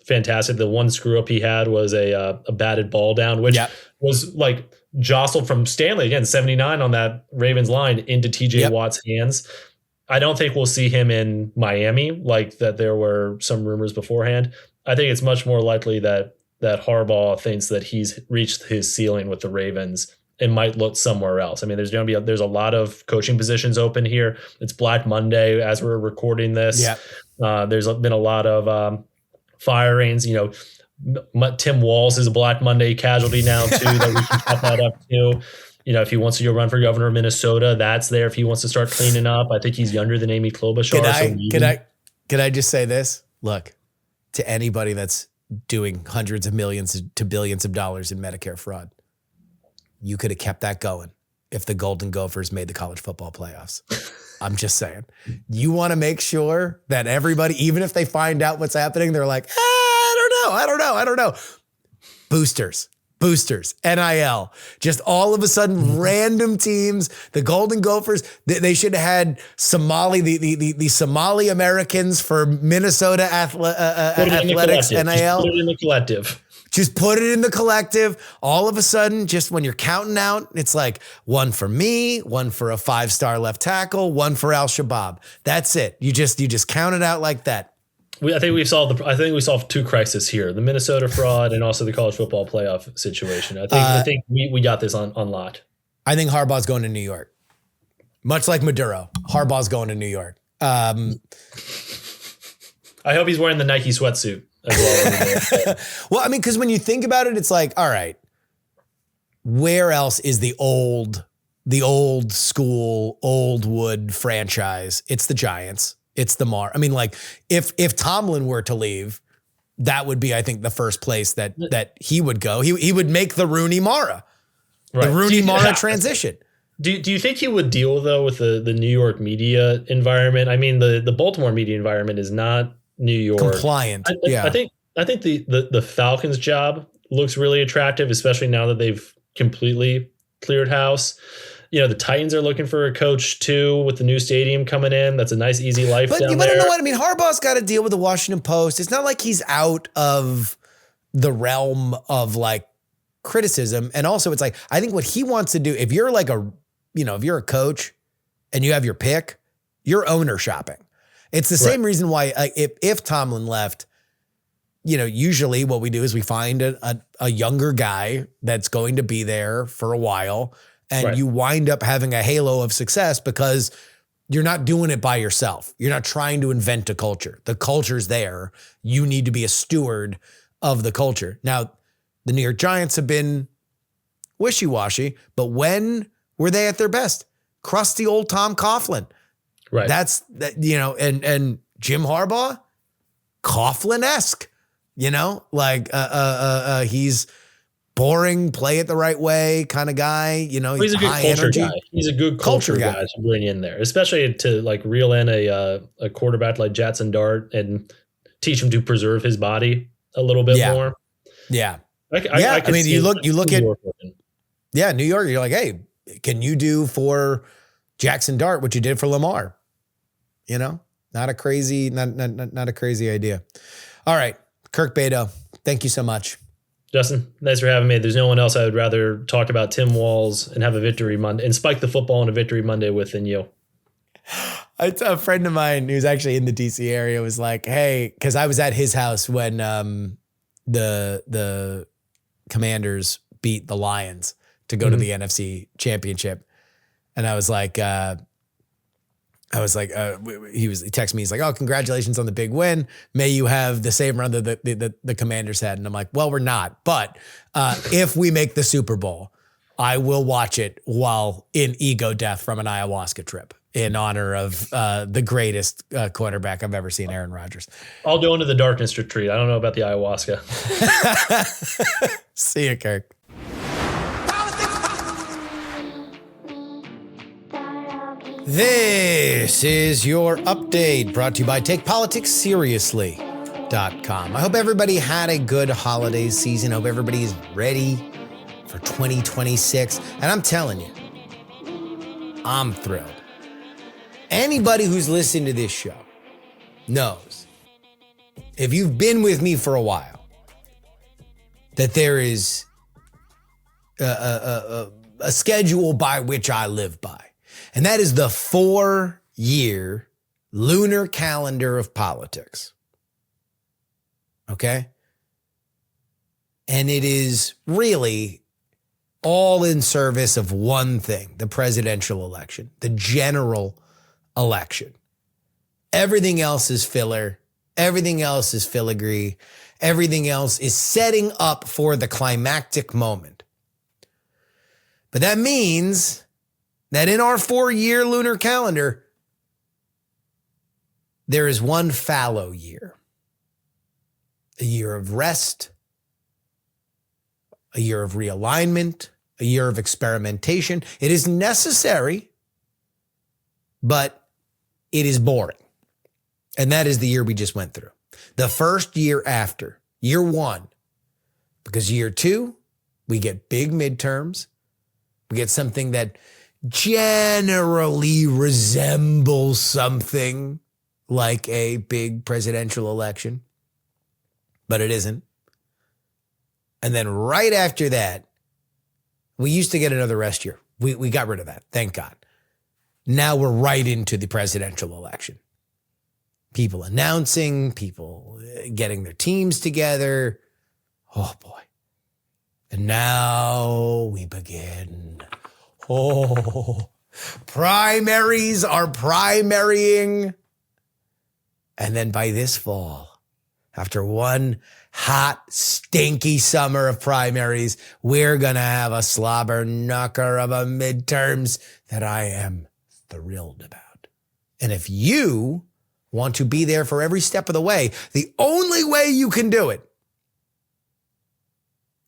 fantastic. The one screw up he had was a batted ball down, which was like jostled from Stanley, again, 79 on that Ravens line, into TJ Watt's hands. I don't think we'll see him in Miami, like that there were some rumors beforehand. I think it's much more likely that Harbaugh thinks that he's reached his ceiling with the Ravens and might look somewhere else. I mean, there's a lot of coaching positions open here. It's Black Monday as we're recording this. There's been a lot of firings. Tim Walz is a Black Monday casualty now too, that we can top that up too. If he wants to go run for governor of Minnesota, that's there. If he wants to start cleaning up, I think he's younger than Amy Klobuchar. Could I just say this? Look, to anybody that's doing hundreds of millions to billions of dollars in Medicare fraud, you could have kept that going if the Golden Gophers made the college football playoffs. I'm just saying. You want to make sure that everybody, even if they find out what's happening, they're like, I don't know. Boosters, NIL, just all of a sudden random teams, the Golden Gophers, they should have had the Somali Americans for Minnesota athletics, NIL. Just put it in the collective. Just put it in the collective. All of a sudden, just when you're counting out, it's like one for me, one for a 5-star left tackle, one for Al-Shabaab. That's it. You just count it out like that. I think we solved two crises here: the Minnesota fraud and also the college football playoff situation. I think we got this on lock. I think Harbaugh's going to New York, much like Maduro. Harbaugh's going to New York. I hope he's wearing the Nike sweatsuit as well. Well, I mean, because when you think about it, it's like, all right, where else is the old school, old wood franchise? It's the Giants. It's the Mar. I mean, like, if Tomlin were to leave, that would be, I think, the first place that he would go. He would make the Rooney Mara, right. The Rooney Mara transition. Do you think he would deal, though, with the New York media environment? I mean, the Baltimore media environment is not New York compliant. I think the Falcons job looks really attractive, especially now that they've completely cleared house. The Titans are looking for a coach too, with the new stadium coming in. That's a nice, easy life down there. But you know what I mean? Harbaugh's got to deal with the Washington Post. It's not like he's out of the realm of like criticism. And also, it's like, I think what he wants to do, if you're like if you're a coach and you have your pick, you're owner shopping. It's the same reason why if Tomlin left, usually what we do is we find a younger guy that's going to be there for a while. And you wind up having a halo of success because you're not doing it by yourself. You're not trying to invent a culture. The culture's there. You need to be a steward of the culture. Now, the New York Giants have been wishy-washy, but when were they at their best? Crusty old Tom Coughlin. Right. That's and Jim Harbaugh, Coughlin-esque, he's boring, play it the right way kind of guy. He's a good culture guy. He's a good culture guy to bring in there, especially to like reel in a quarterback like Jackson Dart and teach him to preserve his body a little bit more. Yeah. I mean, you look at New York, you're like, hey, can you do for Jackson Dart what you did for Lamar? Not a crazy idea. All right. Kirk Bado, thank you so much. Justin, thanks for having me. There's no one else I would rather talk about Tim Walz and have a victory Monday and spike the football on a victory Monday with than you. A friend of mine who's actually in the DC area was like, hey, because I was at his house when the Commanders beat the Lions to go to the NFC Championship. And I was like, he texted me. He's like, oh, congratulations on the big win. May you have the same run that the Commanders had. And I'm like, well, we're not. But if we make the Super Bowl, I will watch it while in ego death from an ayahuasca trip. in honor of the greatest quarterback I've ever seen, Aaron Rodgers. I'll go into the darkness retreat. I don't know about the ayahuasca. See you, Kirk. This is your update brought to you by TakePoliticsSeriously.com. I hope everybody had a good holiday season. I hope everybody is ready for 2026. And I'm telling you, I'm thrilled. Anybody who's listened to this show knows, if you've been with me for a while, that there is a schedule by which I live by. And that is the 4-year lunar calendar of politics. Okay? And it is really all in service of one thing, the presidential election, the general election. Everything else is filler. Everything else is filigree. Everything else is setting up for the climactic moment. But that means that in our 4-year lunar calendar, there is one fallow year. A year of rest, a year of realignment, a year of experimentation. It is necessary, but it is boring. And that is the year we just went through. The first year after, year 1, because year 2, we get big midterms. We get something that generally resembles something like a big presidential election, but it isn't. And then right after that, we used to get another rest year. We got rid of that, thank God. Now we're right into the presidential election. People announcing, people getting their teams together. Oh boy. And now we begin. Oh, primaries are primarying. And then by this fall, after one hot, stinky summer of primaries, we're going to have a slobber knocker of a midterms that I am thrilled about. And if you want to be there for every step of the way, the only way you can do it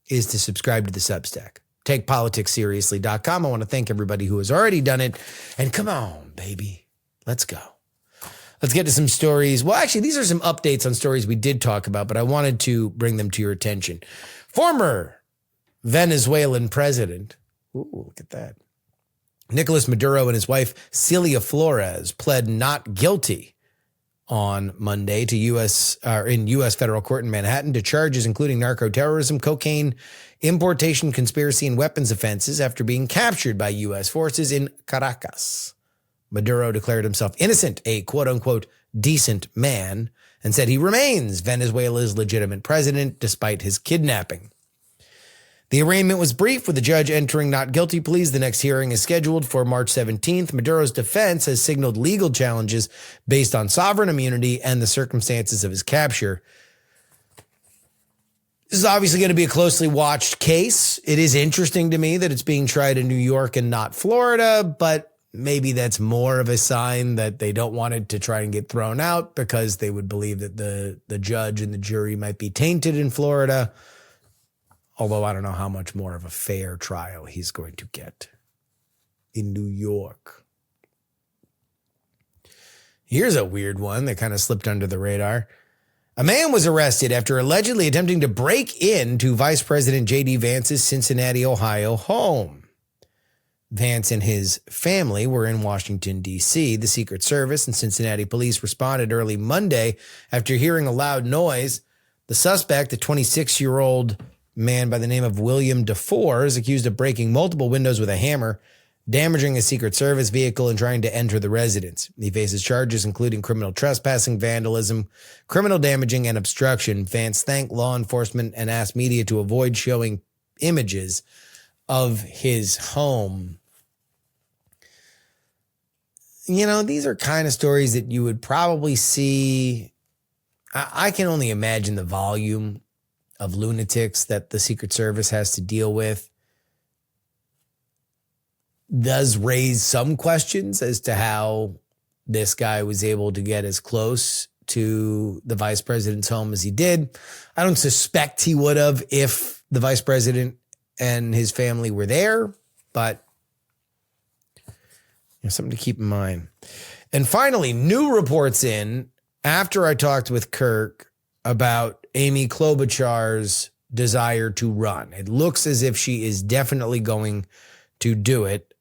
is to subscribe to the Substack. TakePoliticsSeriously.com. I want to thank everybody who has already done it. And come on, baby. Let's go. Let's get to some stories. Well, actually, these are some updates on stories we did talk about, but I wanted to bring them to your attention. Former Venezuelan president, ooh, look at that, Nicolas Maduro and his wife, Celia Flores, pled not guilty on Monday to in U.S. federal court in Manhattan to charges including narco-terrorism, cocaine, importation, conspiracy, and weapons offenses after being captured by U.S. forces in Caracas. Maduro declared himself innocent, a quote-unquote decent man, and said he remains Venezuela's legitimate president despite his kidnapping. The arraignment was brief, with the judge entering not guilty pleas. The next hearing is scheduled for March 17th. Maduro's defense has signaled legal challenges based on sovereign immunity and the circumstances of his capture. This is obviously going to be a closely watched case. It is interesting to me that it's being tried in New York and not Florida, but maybe that's more of a sign that they don't want it to try and get thrown out because they would believe that the judge and the jury might be tainted in Florida. Although I don't know how much more of a fair trial he's going to get in New York. Here's a weird one that kind of slipped under the radar. A man was arrested after allegedly attempting to break into Vice President J.D. Vance's Cincinnati, Ohio home. Vance and his family were in Washington, D.C. The Secret Service and Cincinnati police responded early Monday after hearing a loud noise. The suspect, a 26-year-old man by the name of William DeFore, is accused of breaking multiple windows with a hammer, damaging a Secret Service vehicle, and trying to enter the residence. He faces charges including criminal trespassing, vandalism, criminal damaging, and obstruction. Vance thanked law enforcement and asked media to avoid showing images of his home. You know, these are kind of stories that you would probably see. I can only imagine the volume of lunatics that the Secret Service has to deal with. does raise some questions as to how this guy was able to get as close to the vice president's home as he did. I don't suspect he would have if the vice president and his family were there, but something to keep in mind. And finally, new reports in after I talked with Kirk about Amy Klobuchar's desire to run. It looks as if she is definitely going to do it.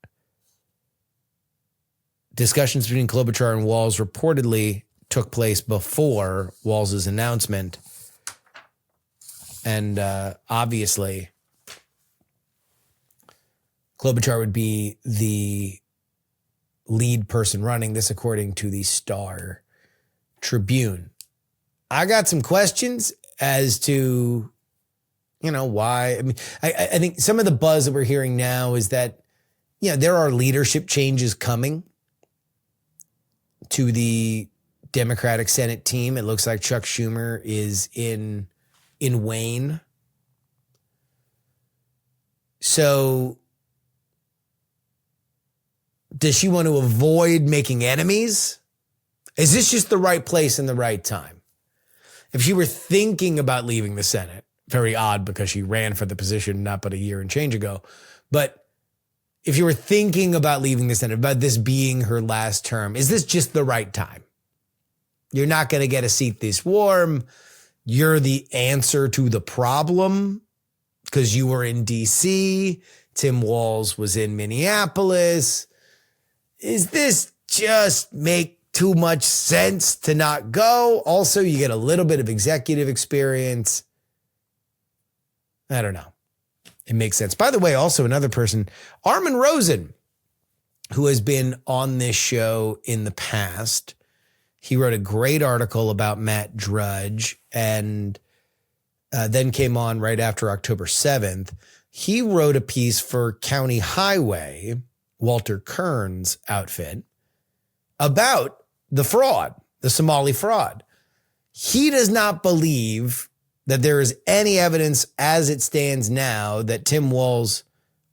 Discussions between Klobuchar and Walz reportedly took place before Walz's announcement. And obviously, Klobuchar would be the lead person running this, according to the Star Tribune. I got some questions as to, why. I mean, I think some of the buzz that we're hearing now is that, there are leadership changes coming to the Democratic Senate team. It looks like Chuck Schumer is in Wayne. So does she want to avoid making enemies? Is this just the right place and the right time? If she were thinking about leaving the Senate, very odd because she ran for the position not but a year and change ago, but if you were thinking about leaving the Senate, about this being her last term, is this just the right time? You're not going to get a seat this warm. You're the answer to the problem because you were in D.C. Tim Walz was in Minneapolis. Is this just make too much sense to not go? Also, you get a little bit of executive experience. I don't know. It makes sense. By the way, also another person, Armin Rosen, who has been on this show in the past. He wrote a great article about Matt Drudge and then came on right after October 7th. He wrote a piece for County Highway, Walter Kern's outfit, about the fraud, the Somali fraud. He does not believe that there is any evidence as it stands now that Tim Walz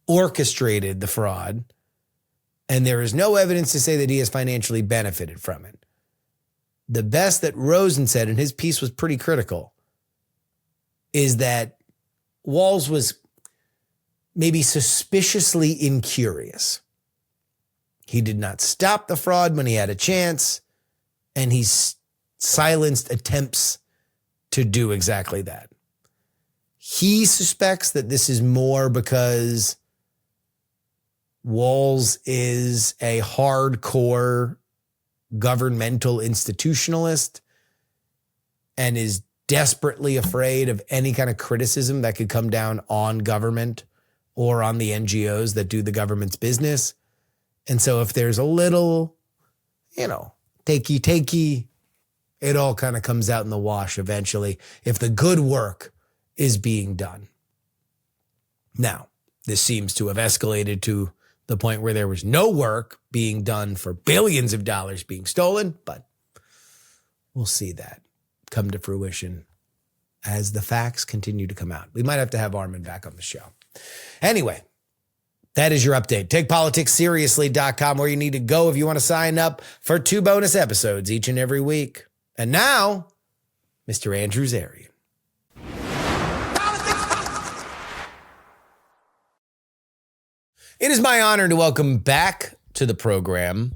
orchestrated the fraud, and there is no evidence to say that he has financially benefited from it. The best that Rosen said, and his piece was pretty critical, is that Walz was maybe suspiciously incurious. He did not stop the fraud when he had a chance, and he silenced attempts to do exactly that. He suspects that this is more because Walz is a hardcore governmental institutionalist and is desperately afraid of any kind of criticism that could come down on government or on the NGOs that do the government's business. And so if there's a little, takey, it all kind of comes out in the wash eventually if the good work is being done. Now, this seems to have escalated to the point where there was no work being done for billions of dollars being stolen, but we'll see that come to fruition as the facts continue to come out. We might have to have Armin back on the show. Anyway, that is your update. TakePoliticsSeriously.com, where you need to go if you want to sign up for 2 bonus episodes each and every week. And now, Mr. Andrew Zarian. It is my honor to welcome back to the program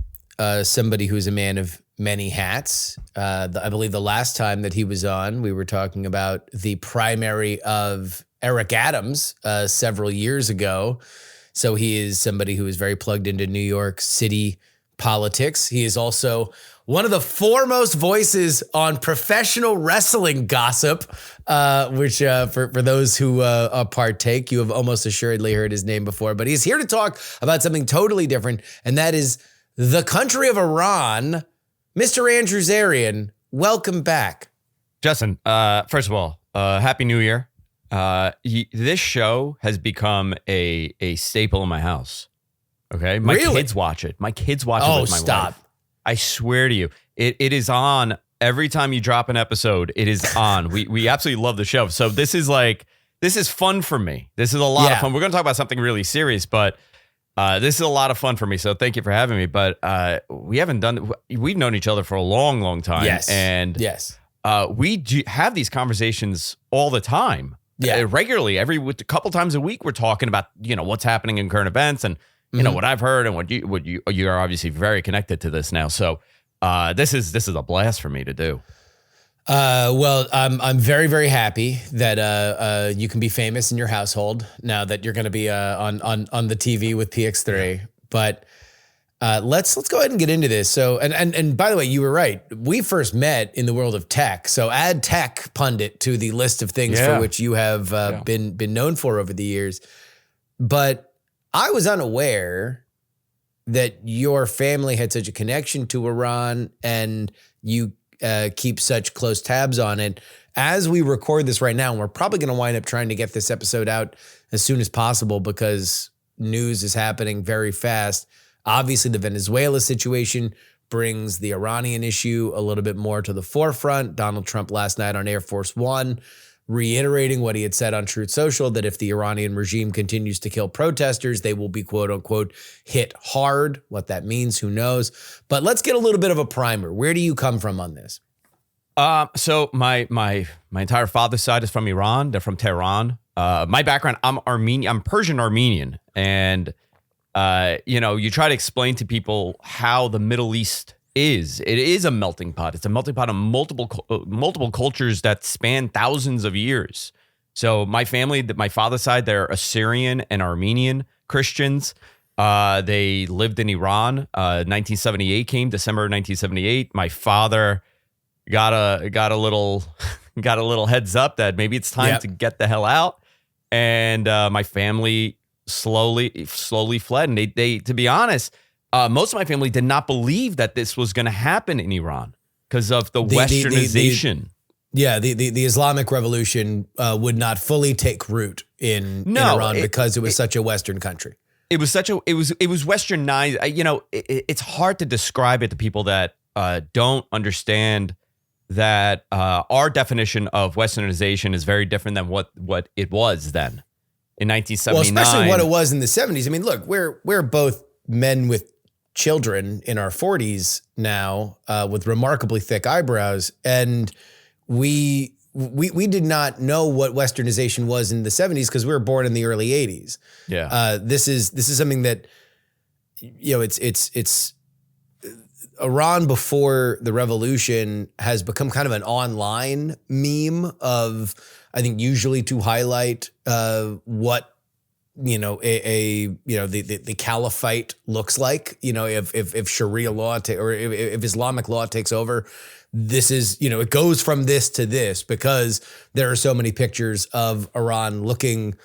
somebody who's a man of many hats. I believe the last time that he was on, we were talking about the primary of Eric Adams several years ago. So he is somebody who is very plugged into New York City politics. He is also one of the foremost voices on professional wrestling gossip, which for those who partake, you have almost assuredly heard his name before. But he's here to talk about something totally different, and that is the country of Iran. Mr. Andrew Zarian, welcome back. Justin, first of all, Happy New Year. This show has become a staple in my house. Okay, my kids watch it. My kids watch it with my wife. I swear to you, it is on every time you drop an episode. It is on. We absolutely love the show. So this is fun for me. This is a lot of fun. We're going to talk about something really serious, but This is a lot of fun for me, so thank you for having me. But we've known each other for a long, long time. Yes. And yes. We have these conversations all the time. Yeah. Regularly, a couple times a week, we're talking about, what's happening in current events and, what I've heard and what you are obviously very connected to this now. So this is a blast for me to do. Well, I'm very, very happy that you can be famous in your household now that you're going to be on the TV with PX3. Yeah. But let's go ahead and get into this. So, and by the way, you were right. We first met in the world of tech. So add tech pundit to the list of things for which you have been known for over the years. But I was unaware that your family had such a connection to Iran and you keep such close tabs on it. As we record this right now, and we're probably going to wind up trying to get this episode out as soon as possible because news is happening very fast. Obviously, the Venezuela situation brings the Iranian issue a little bit more to the forefront. Donald Trump last night on Air Force One, reiterating what he had said on Truth Social, that if the Iranian regime continues to kill protesters, they will be, quote unquote, hit hard. What that means, who knows? But let's get a little bit of a primer. Where do you come from on this? So my entire father's side is from Iran. They're from Tehran. My background, I'm Armenian. I'm Persian Armenian. And, you try to explain to people how the Middle East is. It is a melting pot. It's a melting pot of multiple cultures that span thousands of years. So my family, my father's side, they're Assyrian and Armenian Christians. They lived in Iran. 1978 came, December 1978. My father got a little heads up that maybe it's time to get the hell out. And my family slowly fled. And they to be honest, most of my family did not believe that this was going to happen in Iran because of the westernization. The Islamic Revolution would not fully take root in Iran because it was such a Western country. It was westernized. It's hard to describe it to people that don't understand that our definition of westernization is very different than what it was then in 1979. Well, especially what it was in the 70s. I mean, look, we're both men with children in our 40s now with remarkably thick eyebrows, and we did not know what westernization was in the 70s because we were born in the early 80s. Yeah. This is something that it's Iran before the revolution has become kind of an online meme of, I think, usually to highlight what the caliphate looks like. If Sharia law or if Islamic law takes over, this is, it goes from this to this because there are so many pictures of Iran looking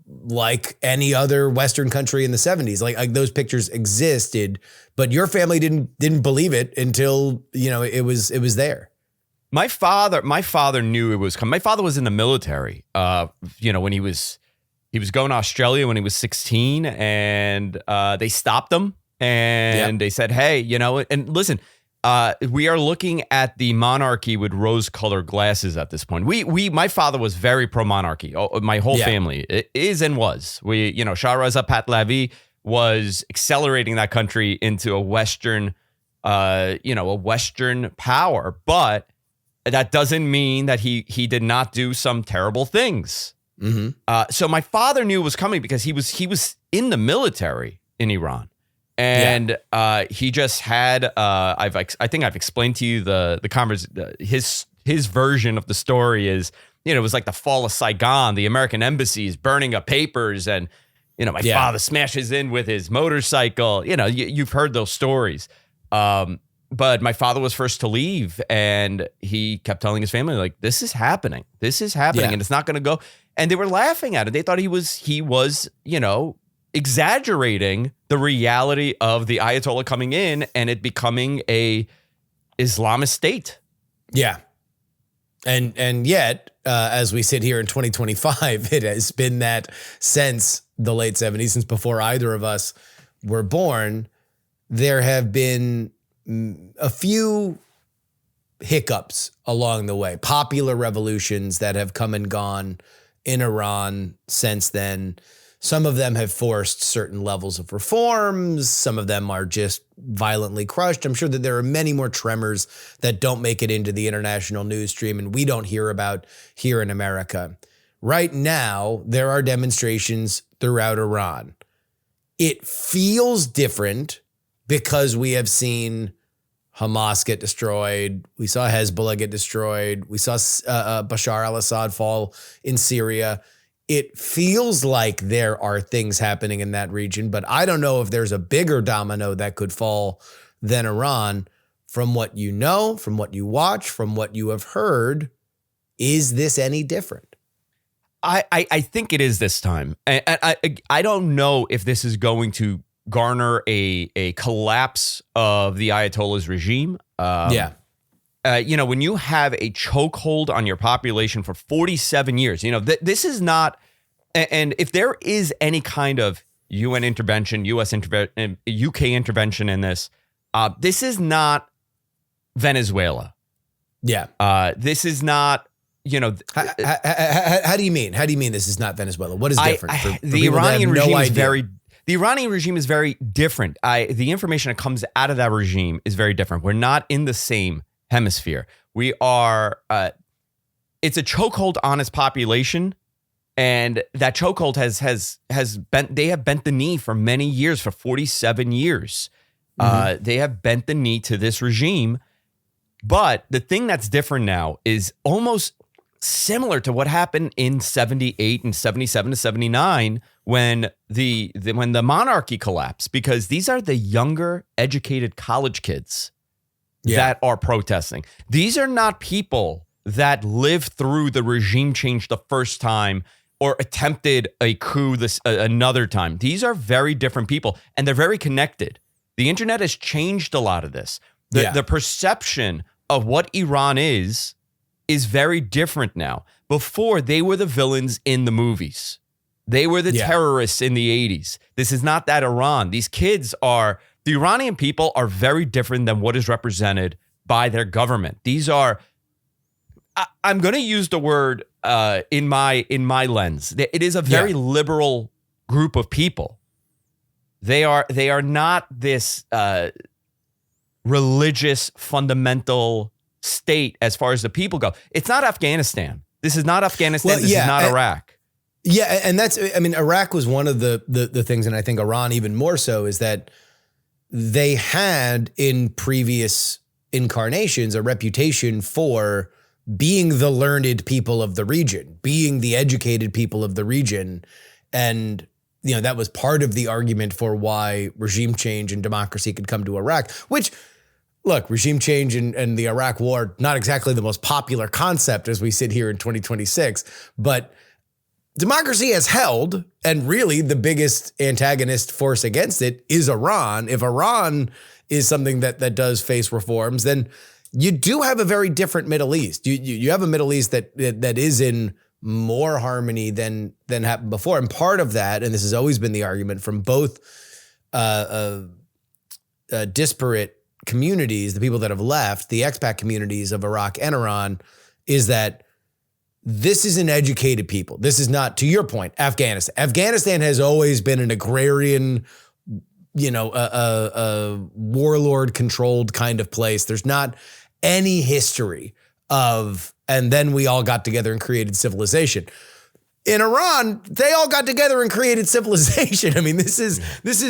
like any other Western country in the 70s. Like those pictures existed, but your family didn't believe it until, it was there. My father knew it was coming. My father was in the military, when he was going to Australia when he was 16, and they stopped him and they said, hey, and listen, we are looking at the monarchy with rose-colored glasses at this point. My father was very pro-monarchy. My whole family is and was. Shah Reza Pahlavi was accelerating that country into a Western, a Western power. But that doesn't mean that he did not do some terrible things. Mm-hmm. So my father knew it was coming because he was in the military in Iran. And he just had I think I've explained to you his version of the story is, it was like the fall of Saigon, the American embassy is burning up papers, and my father smashes in with his motorcycle. You've heard those stories. But my father was first to leave, and he kept telling his family, like, this is happening, and it's not going to go. And they were laughing at it. They thought he was exaggerating the reality of the Ayatollah coming in and it becoming a Islamist state. Yeah. And yet, as we sit here in 2025, it has been that since the late 70s, since before either of us were born. There have been a few hiccups along the way, popular revolutions that have come and gone in Iran since then. Some of them have forced certain levels of reforms. Some of them are just violently crushed. I'm sure that there are many more tremors that don't make it into the international news stream and we don't hear about here in America. Right now, there are demonstrations throughout Iran. It feels different because we have seen Hamas get destroyed. We saw Hezbollah get destroyed. We saw Bashar al-Assad fall in Syria. It feels like there are things happening in that region, but I don't know if there's a bigger domino that could fall than Iran. From what you know, from what you watch, from what you have heard, is this any different? I think it is this time. I don't know if this is going to garner a collapse of the Ayatollah's regime. When you have a chokehold on your population for 47 years, this is not, and if there is any kind of UN intervention, US intervention, UK intervention in this, this is not Venezuela. Yeah. This is not, How do you mean? How do you mean this is not Venezuela? What is different? The Iranian regime is the Iranian regime is very different. The information that comes out of that regime is very different. We're not in the same hemisphere. We are, it's a chokehold on its population. And that chokehold they have bent the knee for many years, for 47 years. They have bent the knee to this regime. But the thing that's different now is almost similar to what happened in 78 and 77 to 79 when the monarchy collapsed, because these are the younger, educated college kids that are protesting. These are not people that lived through the regime change the first time or attempted a coup another time. These are very different people, and they're very connected. The internet has changed a lot of this. The perception of what Iran is very different now. Before, they were the villains in the movies. They were the terrorists in the 80s. This is not that Iran. The Iranian people are very different than what is represented by their government. These are, I'm going to use the word in my lens. It is a very liberal group of people. They are not this religious fundamental state as far as the people go. It's not Afghanistan. This is not Afghanistan. This is not Iraq. Yeah, and Iraq was one of the things, and I think Iran even more so, is that they had in previous incarnations a reputation for being the learned people of the region, being the educated people of the region. And, that was part of the argument for why regime change and democracy could come to Iraq, which, look, regime change and the Iraq war, not exactly the most popular concept as we sit here in 2026, but democracy has held, and really the biggest antagonist force against it is Iran. If Iran is something that does face reforms, then you do have a very different Middle East. You have a Middle East that is in more harmony than happened before. And part of that, and this has always been the argument from both disparate communities, the people that have left, the expat communities of Iraq and Iran, is that this is an educated people. This is not, to your point, Afghanistan. Afghanistan has always been an agrarian, a warlord-controlled kind of place. There's not any history of, and then we all got together and created civilization. In Iran, they all got together and created civilization. I mean, this is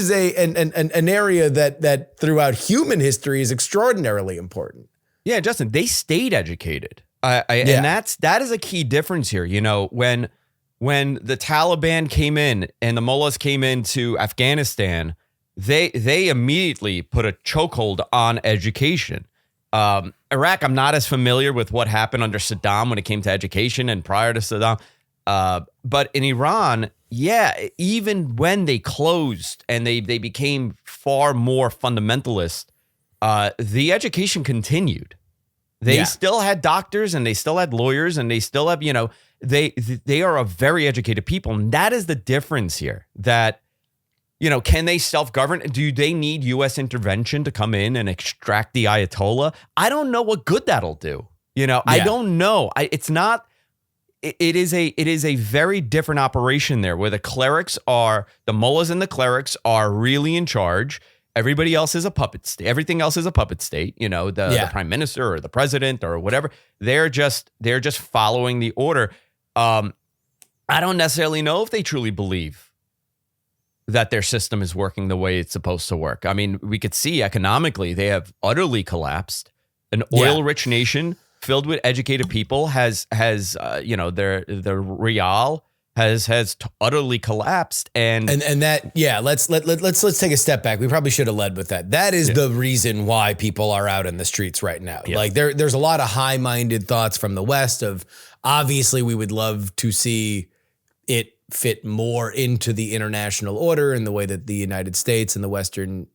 an area that throughout human history is extraordinarily important. Yeah, Justin, they stayed educated. And that is a key difference here. When the Taliban came in and the mullahs came into Afghanistan, they immediately put a chokehold on education. Iraq, I'm not as familiar with what happened under Saddam when it came to education and prior to Saddam. But in Iran, even when they closed and they became far more fundamentalist, the education continued. They still had doctors and they still had lawyers and they still have, they are a very educated people. And that is the difference here, that, can they self-govern? Do they need U.S. intervention to come in and extract the Ayatollah? I don't know what good that'll do. I don't know. It's not, it is a very different operation there, where the mullahs and the clerics are really in charge. Everybody else is a puppet state. Everything else is a puppet state. The prime minister or the president or whatever. They're just following the order. I don't necessarily know if they truly believe that their system is working the way it's supposed to work. I mean, we could see economically they have utterly collapsed. An oil-rich nation filled with educated people has their real has utterly collapsed, and that let's take a step back. We probably should have led with that. That is the reason why people are out in the streets right now. Yeah. Like there's a lot of high-minded thoughts from the West of, obviously we would love to see it fit more into the international order in the way that the United States and the Western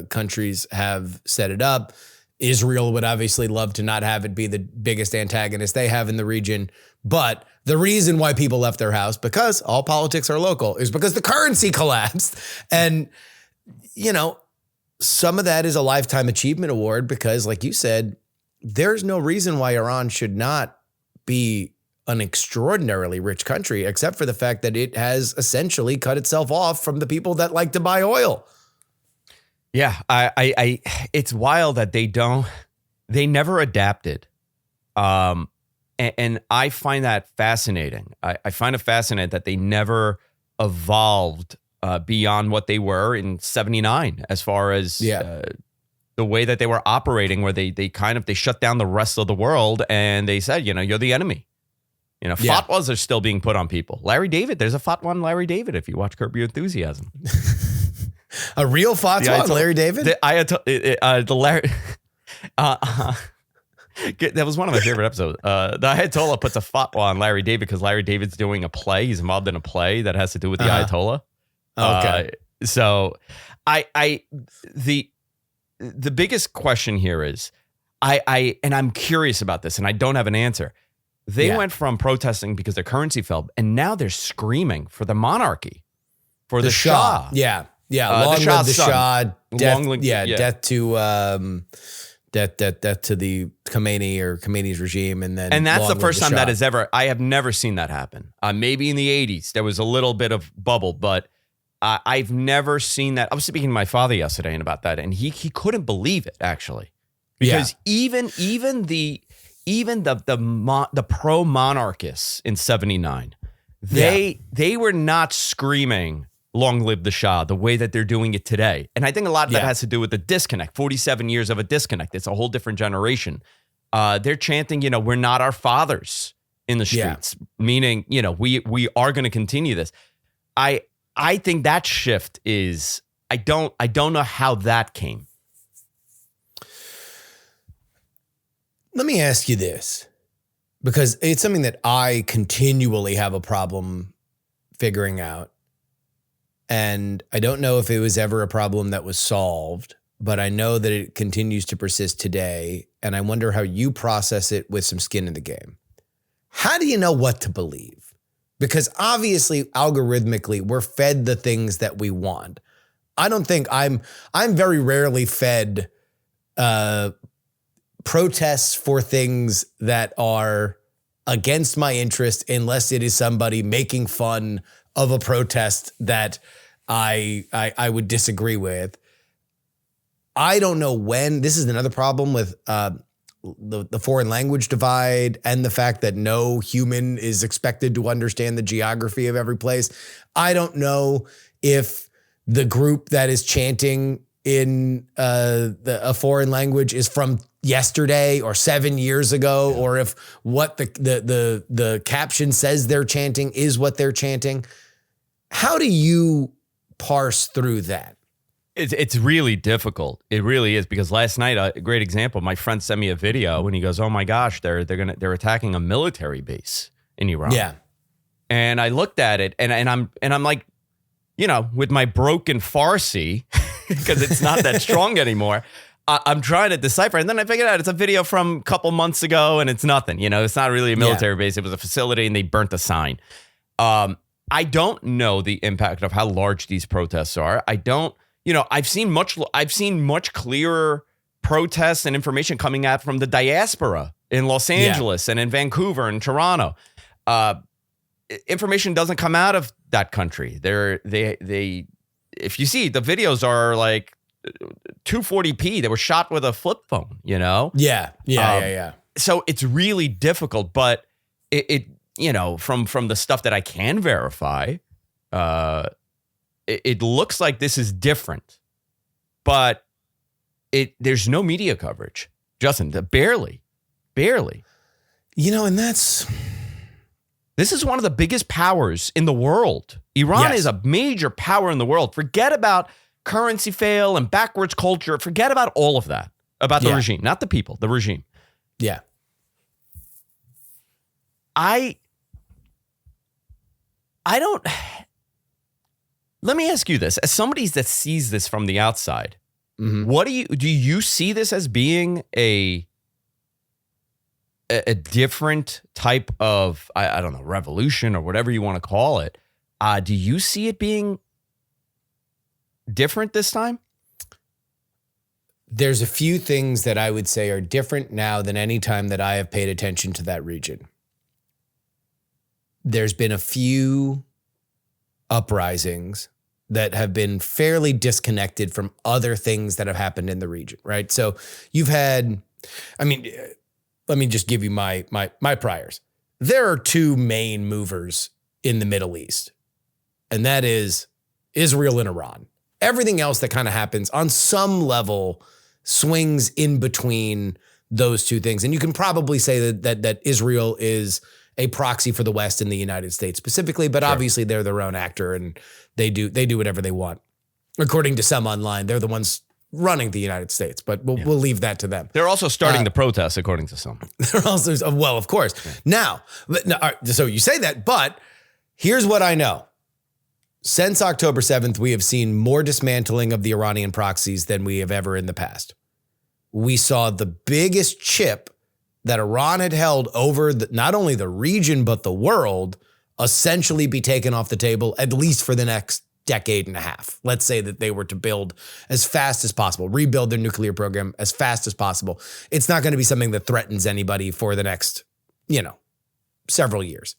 countries have set it up. Israel would obviously love to not have it be the biggest antagonist they have in the region. But the reason why people left their house, because all politics are local, is because the currency collapsed. And, some of that is a lifetime achievement award because, like you said, there's no reason why Iran should not be an extraordinarily rich country, except for the fact that it has essentially cut itself off from the people that like to buy oil. Yeah, I it's wild that they never adapted. And I find that fascinating. I find it fascinating that they never evolved beyond what they were in 79, as far as the way that they were operating, where they shut down the rest of the world and they said, you're the enemy. Fatwas are still being put on people. Larry David, there's a fatwa on Larry David if you watch Curb Your Enthusiasm. A real fatwa on Larry David? The Larry... that was one of my favorite episodes. The Ayatollah puts a fatwa on Larry David because Larry David's doing a play. He's involved in a play that has to do with the Ayatollah. Okay. So the biggest question here is, and I'm curious about this and I don't have an answer. They went from protesting because their currency fell, and now they're screaming for the monarchy, for the Shah. Yeah. Long live the Shah. Death to the Khomeini or Khomeini's regime, and that's the first time that has ever. I have never seen that happen. Maybe in the 80s there was a little bit of bubble, but I've never seen that. I was speaking to my father yesterday and about that, and he couldn't believe it actually, because even the pro monarchists in 79, they were not screaming "Long live the Shah" the way that they're doing it today. And I think a lot of that has to do with the disconnect. 47 years of a disconnect. It's a whole different generation. They're chanting, we're not our fathers in the streets, meaning, we are going to continue this. I think that shift is, I don't know how that came. Let me ask you this, because it's something that I continually have a problem figuring out. And I don't know if it was ever a problem that was solved, but I know that it continues to persist today. And I wonder how you process it with some skin in the game. How do you know what to believe? Because obviously, algorithmically, we're fed the things that we want. I don't think I'm very rarely fed protests for things that are against my interest, unless it is somebody making fun of a protest that I would disagree with. I don't know when. This is another problem with the foreign language divide and the fact that no human is expected to understand the geography of every place. I don't know if the group that is chanting in a foreign language is from yesterday or 7 years ago, or if what the caption says they're chanting is what they're chanting. How do you parse through that? It's really difficult. It really is, because last night, a great example, my friend sent me a video and he goes, "Oh my gosh, they're attacking a military base in Iran." Yeah. And I looked at it and I'm like, with my broken Farsi, because it's not that strong anymore, I'm trying to decipher. And then I figured out it's a video from a couple months ago and it's nothing. It's not really a military base. It was a facility and they burnt the sign. I don't know the impact of how large these protests are. I don't. I've seen much clearer protests and information coming out from the diaspora in Los Angeles and in Vancouver and Toronto. information doesn't come out of that country. They if you see, the videos are like 240p. They were shot with a flip phone, you know? Yeah. So it's really difficult, but it from the stuff that I can verify, it looks like this is different, but there's no media coverage, Justin. Barely. And this is one of the biggest powers in the world. Iran is a major power in the world. Forget about currency fail and backwards culture. Forget about all of that, about the regime, not the people, the regime. Yeah. I don't. Let me ask you this: as somebody that sees this from the outside, what do you see this as being a different type of I don't know, revolution or whatever you want to call it? Do you see it being different this time? There's a few things that I would say are different now than any time that I have paid attention to that region. There's been a few uprisings that have been fairly disconnected from other things that have happened in the region, right? So you've had, let me just give you my priors. There are two main movers in the Middle East, and that is Israel and Iran. Everything else that kind of happens on some level swings in between those two things. And you can probably say that Israel is a proxy for the West and the United States specifically, but obviously they're their own actor and they do whatever they want. According to some online, they're the ones running the United States, but we'll leave that to them. They're also starting the protests, according to some. They're also, well, of course. Yeah. Now, so you say that, but here's what I know. Since October 7th, we have seen more dismantling of the Iranian proxies than we have ever in the past. We saw the biggest chip that Iran had held over not only the region, but the world essentially be taken off the table, at least for the next decade and a half. Let's say that they were to build as fast as possible, rebuild their nuclear program as fast as possible. It's not going to be something that threatens anybody for the next, several years.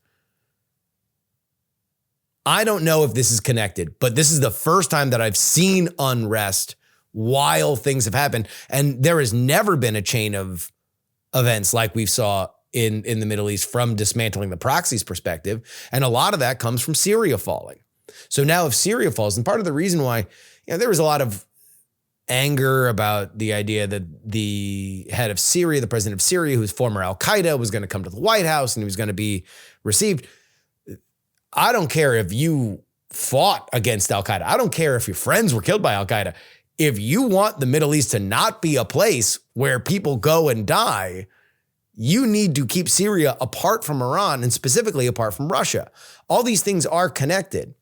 I don't know if this is connected, but this is the first time that I've seen unrest while things have happened. And there has never been a chain of events like we saw in the Middle East from dismantling the proxies perspective. And a lot of that comes from Syria falling. So now if Syria falls, and part of the reason why there was a lot of anger about the idea that the head of Syria, the president of Syria, who's former Al-Qaeda, was going to come to the White House and he was going to be received. I don't care if you fought against Al-Qaeda. I don't care if your friends were killed by Al-Qaeda. If you want the Middle East to not be a place where people go and die, you need to keep Syria apart from Iran and specifically apart from Russia. All these things are connected.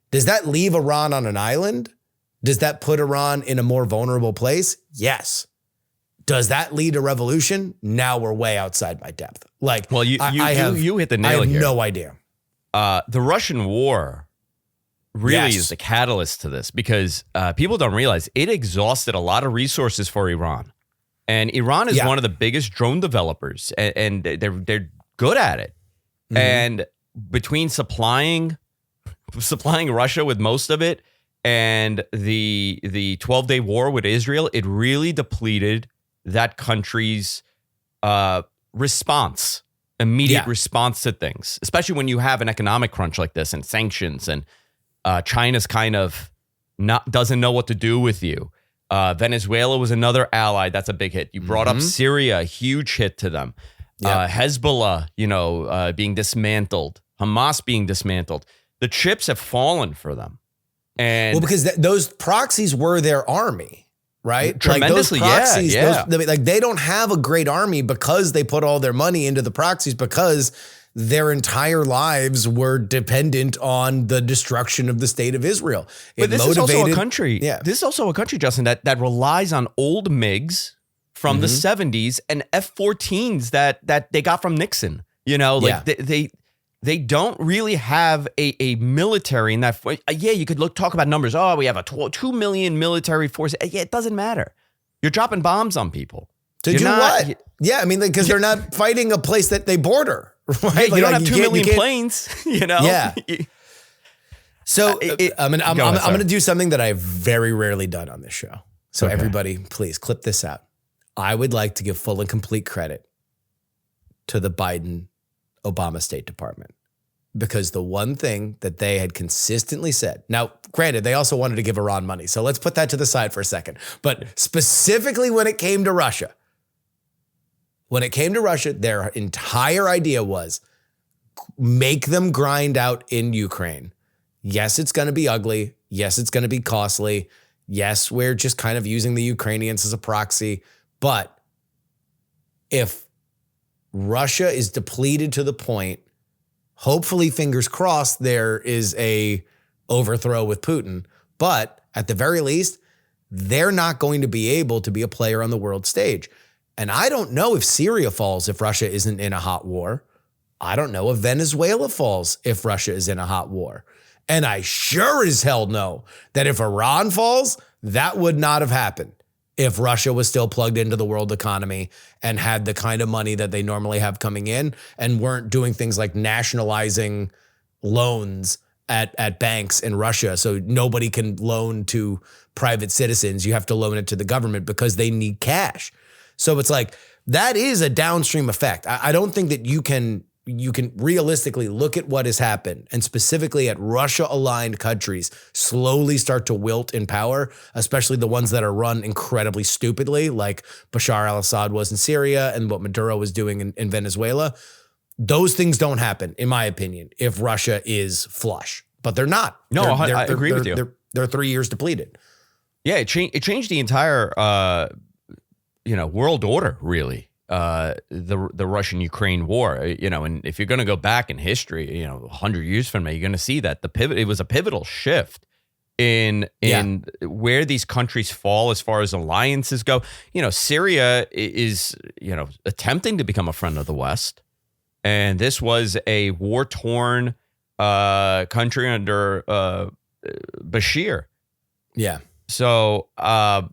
Does that leave Iran on an island? Does that put Iran in a more vulnerable place? Yes. Does that lead to revolution? Now we're way outside my depth. Well, you hit the nail here. I have no idea. The Russian war really is the catalyst to this because people don't realize it exhausted a lot of resources for Iran. And Iran is one of the biggest drone developers, and they're good at it. Mm-hmm. And between supplying Russia with most of it and the 12-day war with Israel, it really depleted that country's immediate response to things, especially when you have an economic crunch like this and sanctions and China's kind of doesn't know what to do with you. Venezuela was another ally. That's a big hit. You brought up Syria, huge hit to them. Hezbollah, being dismantled, Hamas being dismantled. The chips have fallen for them. And because those proxies were their army, right? Tremendously, like those proxies, they don't have a great army because they put all their money into the proxies because their entire lives were dependent on the destruction of the state of Israel. But this is also a country. Yeah. This is also a country, Justin, that relies on old MiGs from the 70s and F-14s that they got from Nixon. They don't really have a military in that. You could talk about numbers. Oh, we have a 2 million military force. Yeah, it doesn't matter. You're dropping bombs on people. To do what? Yeah, because they're not fighting a place that they border. right? Yeah, you don't have 2 million planes, Yeah. So I'm going to do something that I've very rarely done on this show. So everybody, please clip this out. I would like to give full and complete credit to the Biden-Obama State Department, because the one thing that they had consistently said, now granted, they also wanted to give Iran money. So let's put that to the side for a second. But specifically when it came to Russia, their entire idea was make them grind out in Ukraine. Yes, it's going to be ugly. Yes, it's going to be costly. Yes, we're just kind of using the Ukrainians as a proxy. But if Russia is depleted to the point, hopefully, fingers crossed, there is a overthrow with Putin. But at the very least, they're not going to be able to be a player on the world stage. And I don't know if Syria falls if Russia isn't in a hot war. I don't know if Venezuela falls if Russia is in a hot war. And I sure as hell know that if Iran falls, that would not have happened if Russia was still plugged into the world economy and had the kind of money that they normally have coming in and weren't doing things like nationalizing loans at banks in Russia. So nobody can loan to private citizens. You have to loan it to the government because they need cash. So it's like, that is a downstream effect. I don't think that you can realistically look at what has happened, and specifically at Russia-aligned countries slowly start to wilt in power, especially the ones that are run incredibly stupidly, like Bashar al-Assad was in Syria and what Maduro was doing in Venezuela. Those things don't happen, in my opinion, if Russia is flush. But they're not. No, I agree with you. They're 3 years depleted. Yeah, it changed the entire world order, really. The Russian-Ukraine war, and if you're going to go back in history, 100 years from now, you're going to see that it was a pivotal shift in where these countries fall as far as alliances go. Syria is, attempting to become a friend of the West. And this was a war-torn country under Bashir. Yeah. So I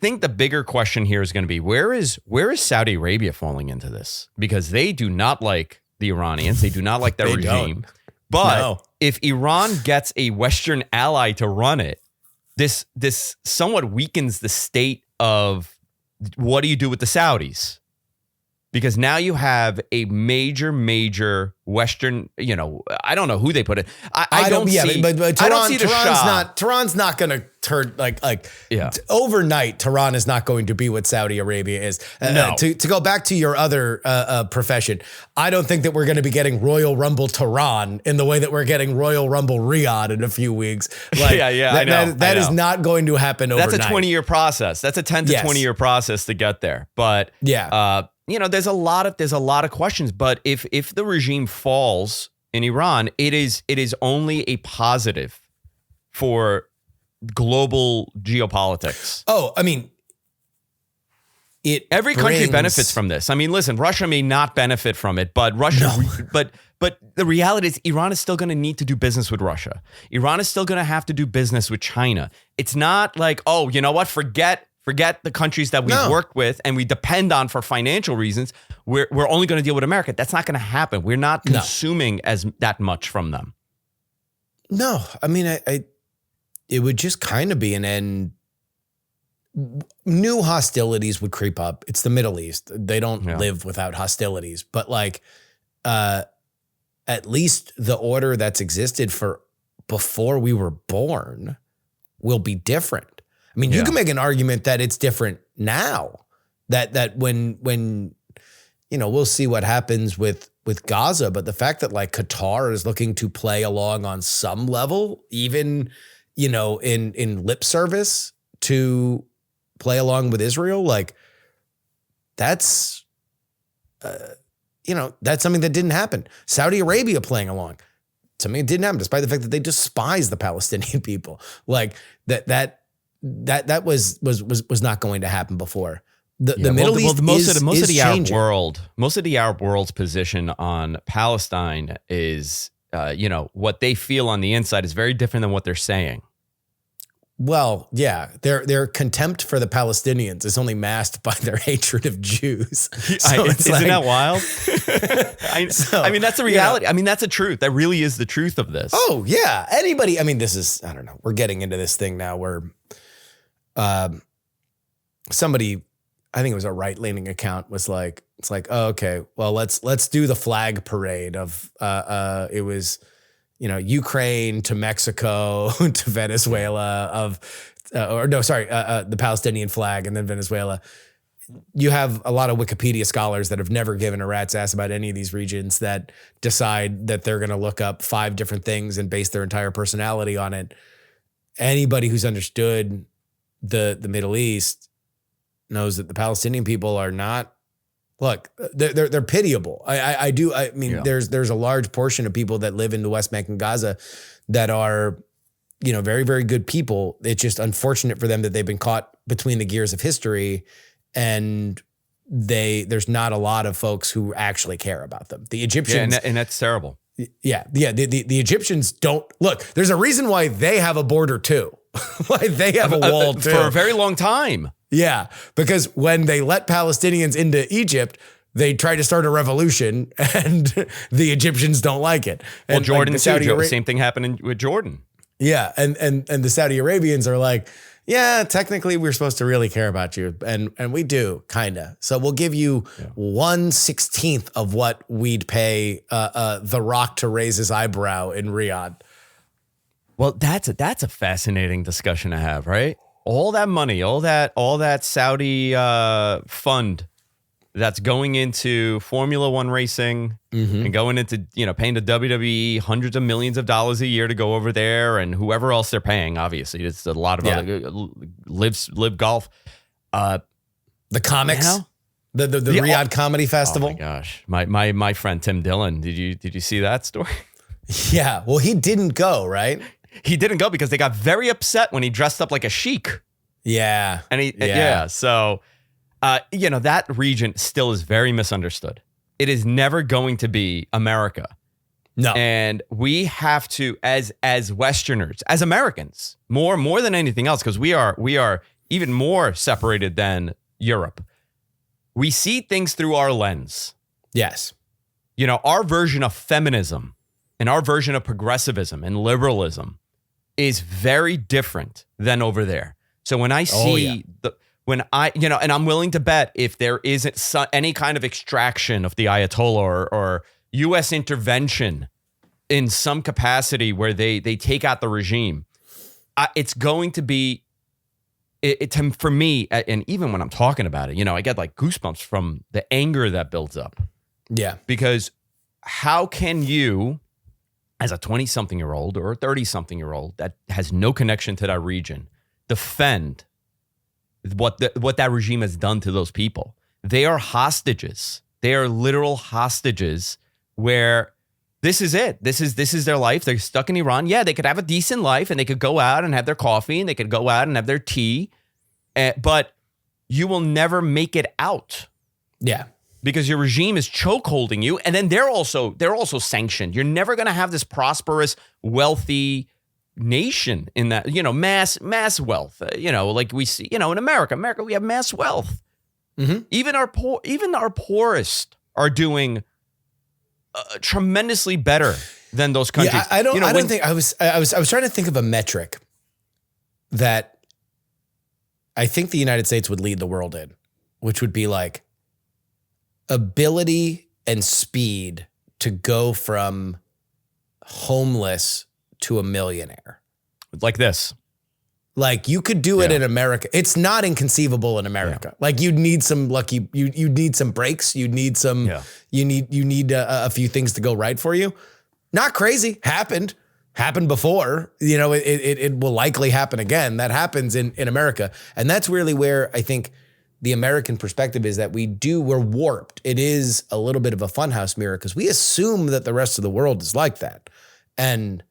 think the bigger question here is going to be, where is Saudi Arabia falling into this? Because they do not like the Iranians. They do not like their regime. But if Iran gets a Western ally to run it, this somewhat weakens the state of what do you do with the Saudis? Because now you have a major Western, I don't know who they put it. I don't see. But Tehran's not going to turn overnight. Tehran is not going to be what Saudi Arabia is. No. To go back to your other profession, I don't think that we're going to be getting Royal Rumble Tehran in the way that we're getting Royal Rumble Riyadh in a few weeks. I know. That is not going to happen overnight. That's a 20-year process. That's a 10 to 20-year process to get there. But there's a lot of questions, but if the regime falls in Iran, it is only a positive for global geopolitics. Oh, I mean, every country benefits from this. I mean, listen, Russia may not benefit from it, but but the reality is Iran is still going to need to do business with Russia. Iran is still going to have to do business with China. It's not like, oh, you know what? Forget the countries that we've worked with and we depend on for financial reasons. We're only going to deal with America. That's not going to happen. We're not consuming that much from them. No, I mean, it would just kind of be an end. New hostilities would creep up. It's the Middle East. They don't live without hostilities. But at least the order that's existed for before we were born will be different. I mean, you can make an argument that it's different now. That when we'll see what happens with Gaza, but the fact that Qatar is looking to play along on some level, even in lip service to play along with Israel, that's something that didn't happen. Saudi Arabia playing along, something that didn't happen, despite the fact that they despise the Palestinian people. That was not going to happen before. The Middle East most of the Arab world's position on Palestine is, what they feel on the inside is very different than what they're saying. Well, yeah, their contempt for the Palestinians is only masked by their hatred of Jews. So isn't that wild? I mean, that's the reality. I mean, that's the truth. That really is the truth of this. Oh, yeah. Anybody, I mean, this is, I don't know. We're getting into this thing now where somebody, I think it was a right-leaning account, was like, it's like, oh, okay, well, let's do the flag parade of, it was, Ukraine to Mexico to Venezuela the Palestinian flag and then Venezuela. You have a lot of Wikipedia scholars that have never given a rat's ass about any of these regions that decide that they're going to look up 5 different things and base their entire personality on it. Anybody who's understood the Middle East knows that the Palestinian people are not. Look, they're pitiable. I mean, there's a large portion of people that live in the West Bank and Gaza that are, very, very good people. It's just unfortunate for them that they've been caught between the gears of history, and there's not a lot of folks who actually care about them. The Egyptians, and that's terrible. Yeah. The Egyptians don't look. There's a reason why they have a border too. Why they have a wall too for a very long time. Yeah, because when they let Palestinians into Egypt, they tried to start a revolution, and the Egyptians don't like it. And well, Jordan too. The same thing happened with Jordan. Yeah, and the Saudi Arabians are like, yeah, technically we're supposed to really care about you, and we do kinda. So we'll give you 1/16 of what we'd pay The Rock to raise his eyebrow in Riyadh. Well, that's a fascinating discussion to have, right? All that money, all that Saudi fund that's going into Formula One racing and going into, paying the WWE hundreds of millions of dollars a year to go over there, and whoever else they're paying, obviously. It's a lot of other live golf. The comics, the Riyadh Comedy Festival. Oh my gosh. My friend Tim Dillon, did you see that story? Yeah. Well, he didn't go, right? He didn't go because they got very upset when he dressed up like a sheik. Yeah. And so, that region still is very misunderstood. It is never going to be America. No. And we have to, as Westerners, as Americans, more than anything else, because we are even more separated than Europe. We see things through our lens. Yes. Our version of feminism and our version of progressivism and liberalism is very different than over there. So when I see and I'm willing to bet if there isn't any kind of extraction of the Ayatollah or U.S. intervention in some capacity where they take out the regime, it's going to be, for me, and even when I'm talking about it, I get like goosebumps from the anger that builds up. Yeah. Because how can you, as a 20-something-year-old or a 30-something-year-old that has no connection to that region, defend what that regime has done to those people? They are hostages. They are literal hostages where this is it. This is their life. They're stuck in Iran. Yeah, they could have a decent life and they could go out and have their coffee and they could go out and have their tea, but you will never make it out. Yeah. Because your regime is chokeholding you, and then they're also sanctioned. You're never going to have this prosperous, wealthy nation in that, mass wealth. Like we see, in America we have mass wealth. Mm-hmm. Even our poorest are doing tremendously better than those countries. Yeah, I don't think I was trying to think of a metric that I think the United States would lead the world in, which would be like ability and speed to go from homeless to a millionaire. Like this. Like you could do it in America. It's not inconceivable in America. Like you'd need some lucky, you need some breaks. You need some, you need a few things to go right for you. Not crazy. Happened before, it will likely happen again. That happens in America. And that's really where I think the American perspective is that we're warped. It is a little bit of a funhouse mirror because we assume that the rest of the world is like that. And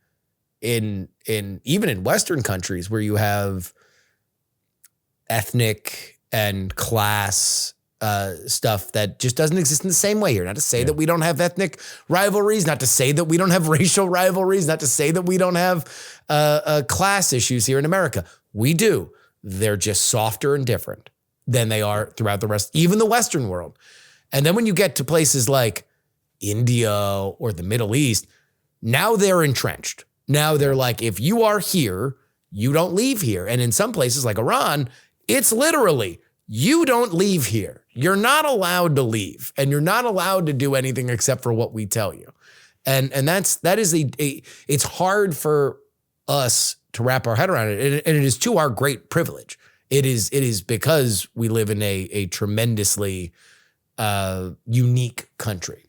even in Western countries where you have ethnic and class stuff that just doesn't exist in the same way here. Not to say that we don't have ethnic rivalries, not to say that we don't have racial rivalries, not to say that we don't have class issues here in America. We do. They're just softer and different than they are throughout the rest, even the Western world. And then when you get to places like India or the Middle East, now they're entrenched. Now they're like, if you are here, you don't leave here. And in some places like Iran, it's literally, you don't leave here. You're not allowed to leave, and you're not allowed to do anything except for what we tell you. And that is it's hard for us to wrap our head around it. And it is to our great privilege. It is because we live in a tremendously unique country.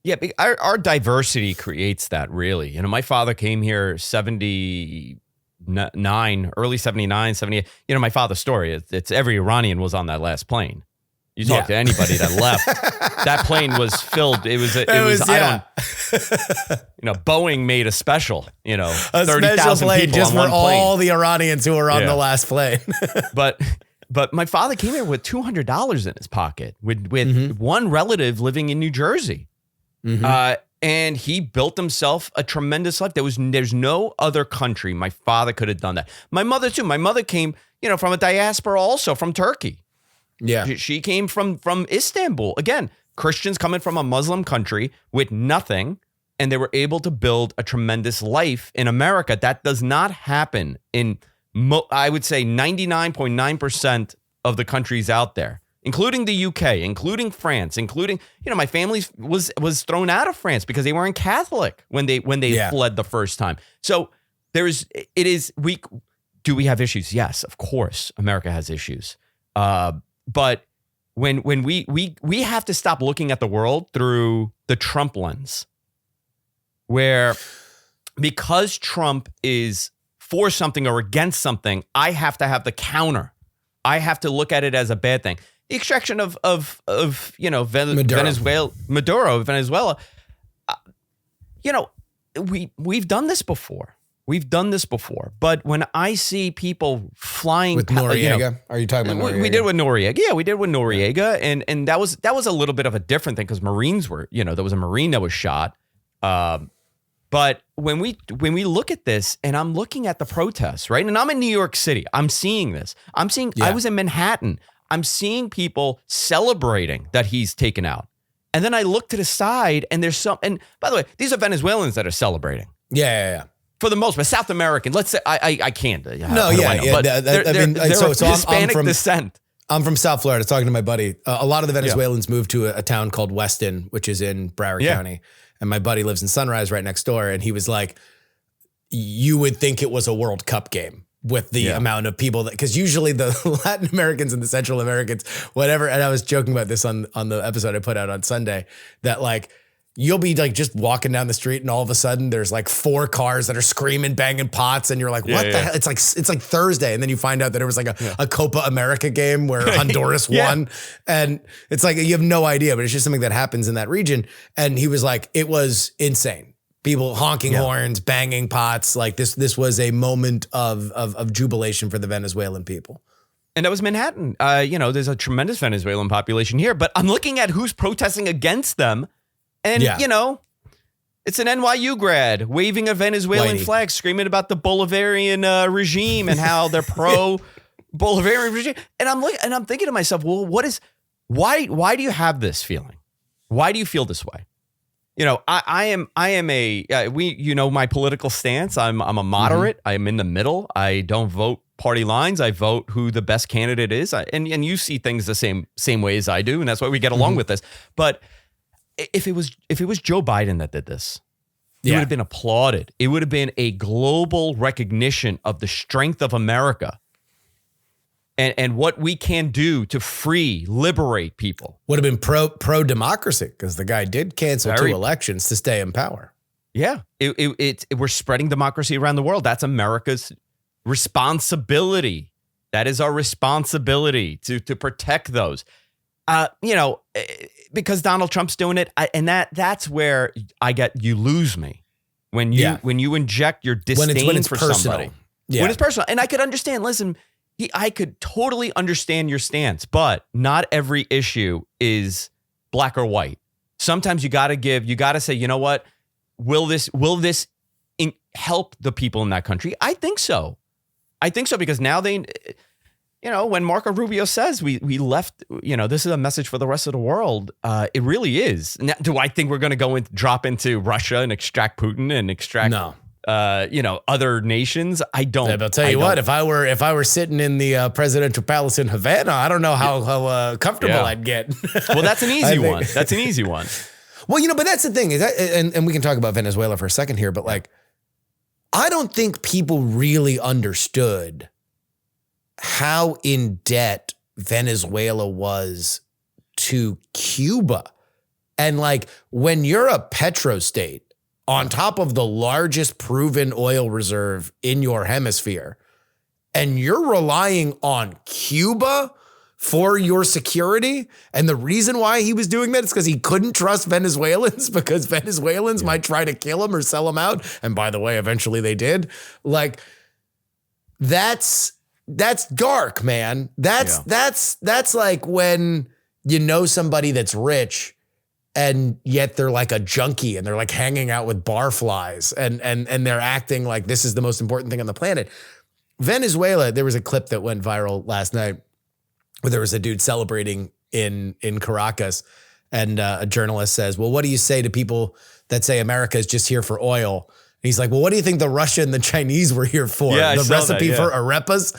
Yeah, our diversity creates that, really. You know, my father came here 79, early 79, 78. You know, my father's story, it's every Iranian was on that last plane. You talk to anybody that left, that plane was filled. It was Boeing made a special, 30,000 people just on one for plane. all the Iranians who were on the last plane. But my father came here with $200 in his pocket with one relative living in New Jersey. And he built himself a tremendous life. There's no other country my father could have done that. My mother too. My mother came, from a diaspora also from Turkey. Yeah. She came from Istanbul. Again, Christians coming from a Muslim country with nothing, and they were able to build a tremendous life in America. That does not happen in, I would say, 99.9% of the countries out there, including the UK, including France, incling, my family was thrown out of France because they weren't Catholic when they fled the first time. So do we have issues? Yes, of course, America has issues. But when we have to stop looking at the world through the Trump lens, where because Trump is for something or against something, I have to have the counter. I have to look at it as a bad thing. The extraction of Venezuela. We've done this before. But when I see people flying with Noriega, are you talking about Noriega? We did with Noriega. Yeah, we did with Noriega, and that was a little bit of a different thing because Marines were, there was a Marine that was shot. But when we look at this, and I'm looking at the protests, right? And I'm in New York City. I'm seeing this. I was in Manhattan. I'm seeing people celebrating that he's taken out. And then I look to the side, and there's and by the way, these are Venezuelans that are celebrating. Yeah. For the most part, South American. Let's say I can't. They're Hispanic descent. I'm from South Florida. Talking to my buddy, a lot of the Venezuelans moved to a town called Weston, which is in Broward County, and my buddy lives in Sunrise right next door. And he was like, "You would think it was a World Cup game with the amount of people because usually the Latin Americans and the Central Americans, whatever." And I was joking about this on the episode I put out on Sunday that like. You'll be like just walking down the street and all of a sudden there's like 4 cars that are screaming, banging pots. And you're like, what the hell? It's like Thursday. And then you find out that it was like a Copa America game where Honduras won. And it's like, you have no idea, but it's just something that happens in that region. And he was like, it was insane. People honking horns, banging pots. Like this was a moment of jubilation for the Venezuelan people. And that was Manhattan. There's a tremendous Venezuelan population here, but I'm looking at who's protesting against them. And, it's an NYU grad waving a Venezuelan flag, screaming about the Bolivarian regime and how they're pro-Bolivarian regime. And I'm thinking to myself, well, why do you have this feeling? Why do you feel this way? I am my political stance. I'm a moderate. I'm in the middle. I don't vote party lines. I vote who the best candidate is. And you see things the same way as I do. And that's why we get along with this. But if it was Joe Biden that did this, it would have been applauded. It would have been a global recognition of the strength of America and what we can do to liberate people. Would have been pro democracy because the guy did cancel 2 elections to stay in power. Yeah, we're spreading democracy around the world. That's America's responsibility. That is our responsibility to protect those. Because Donald Trump's doing it, and that's where you lose me when you inject your disdain when it's for personal. somebody. When it's personal, and I could understand. Listen, I could totally understand your stance, but not every issue is black or white. Sometimes you got to say, you know what? Will this help the people in that country? I think so. I think so, because now they, when Marco Rubio says we left, this is a message for the rest of the world. It really is. Now, do I think we're going to go and drop into Russia and extract Putin and extract other nations? I don't. I'll tell you what, if I were sitting in the presidential palace in Havana, I don't know how comfortable I'd get. Well, that's an easy one. That's an easy one. Well, but that's the thing is that, and we can talk about Venezuela for a second here, but like, I don't think people really understood how in debt Venezuela was to Cuba. And like, when you're a petrostate on top of the largest proven oil reserve in your hemisphere, and you're relying on Cuba for your security, and the reason why he was doing that is because he couldn't trust Venezuelans, because Venezuelans might try to kill him or sell him out. And by the way, eventually they did. Like, that's dark, man. That's like when you know somebody that's rich and yet they're like a junkie and they're like hanging out with barflies and they're acting like this is the most important thing on the planet. Venezuela, there was a clip that went viral last night where there was a dude celebrating in Caracas, and a journalist says, well, what do you say to people that say America is just here for oil? And he's like, well, what do you think the Russia and the Chinese were here for? Yeah, the recipe for arepas?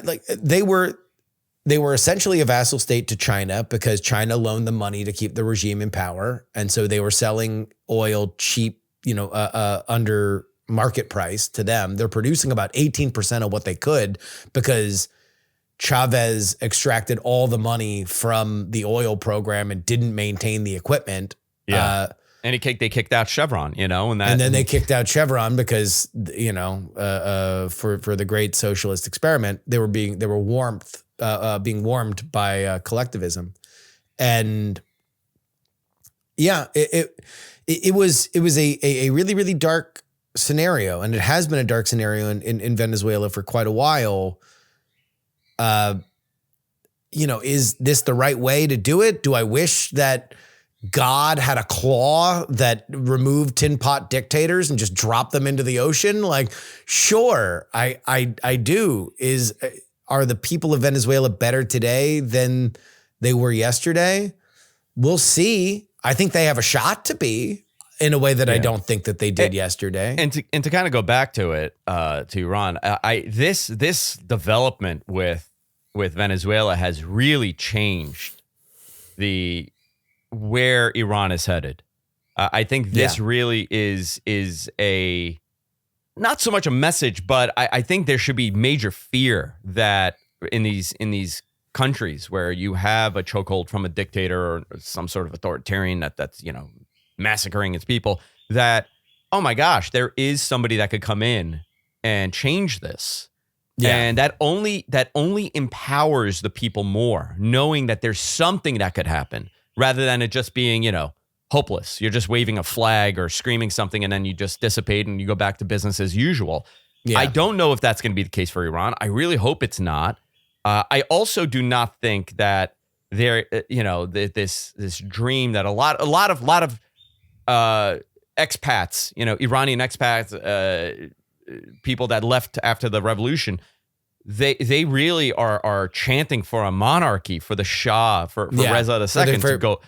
Like they were essentially a vassal state to China because China loaned them money to keep the regime in power. And so they were selling oil cheap, under market price to them. They're producing about 18% of what they could because Chavez extracted all the money from the oil program and didn't maintain the equipment. Yeah. And they kicked out Chevron, and then they kicked out Chevron because, for the great socialist experiment, they were being warmed by collectivism. And yeah, it was a really, really dark scenario. And it has been a dark scenario in Venezuela for quite a while. Is this the right way to do it? Do I wish that God had a claw that removed tin pot dictators and just dropped them into the ocean? Like, sure, I do. Are the people of Venezuela better today than they were yesterday? We'll see. I think they have a shot to be, in a way that I don't think that they did yesterday. And to kind of go back to it, to Iran, this development with Venezuela has really changed where Iran is headed. I think this really is a, not so much a message, but I think there should be major fear that in these countries where you have a chokehold from a dictator or some sort of authoritarian that's massacring its people, that, oh my gosh, there is somebody that could come in and change this. Yeah. And that only empowers the people more, knowing that there's something that could happen, rather than it just being, hopeless. You're just waving a flag or screaming something and then you just dissipate and you go back to business as usual. Yeah. I don't know if that's going to be the case for Iran. I really hope it's not. I also do not think that there, this dream that a lot of expats, Iranian expats, people that left after the revolution, they really are chanting for a monarchy, for the Shah, for Reza II to go,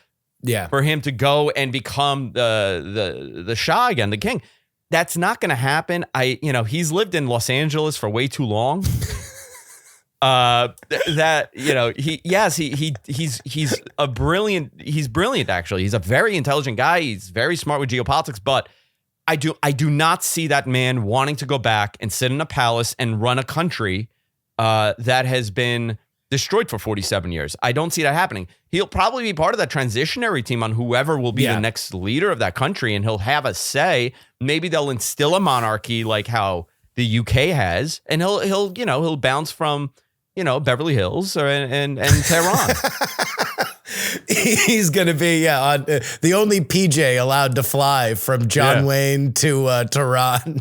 for him to go and become the Shah again, the king. That's not going to happen. He's lived in Los Angeles for way too long. He's brilliant actually. He's a very intelligent guy. He's very smart with geopolitics, but I do not see that man wanting to go back and sit in a palace and run a country that has been destroyed for 47 years. I don't see that happening. He'll probably be part of that transitionary team on whoever will be the next leader of that country, and he'll have a say. Maybe they'll instill a monarchy like how the UK has, and he'll bounce from Beverly Hills and Tehran. He's going to be the only PJ allowed to fly from John Wayne to Tehran.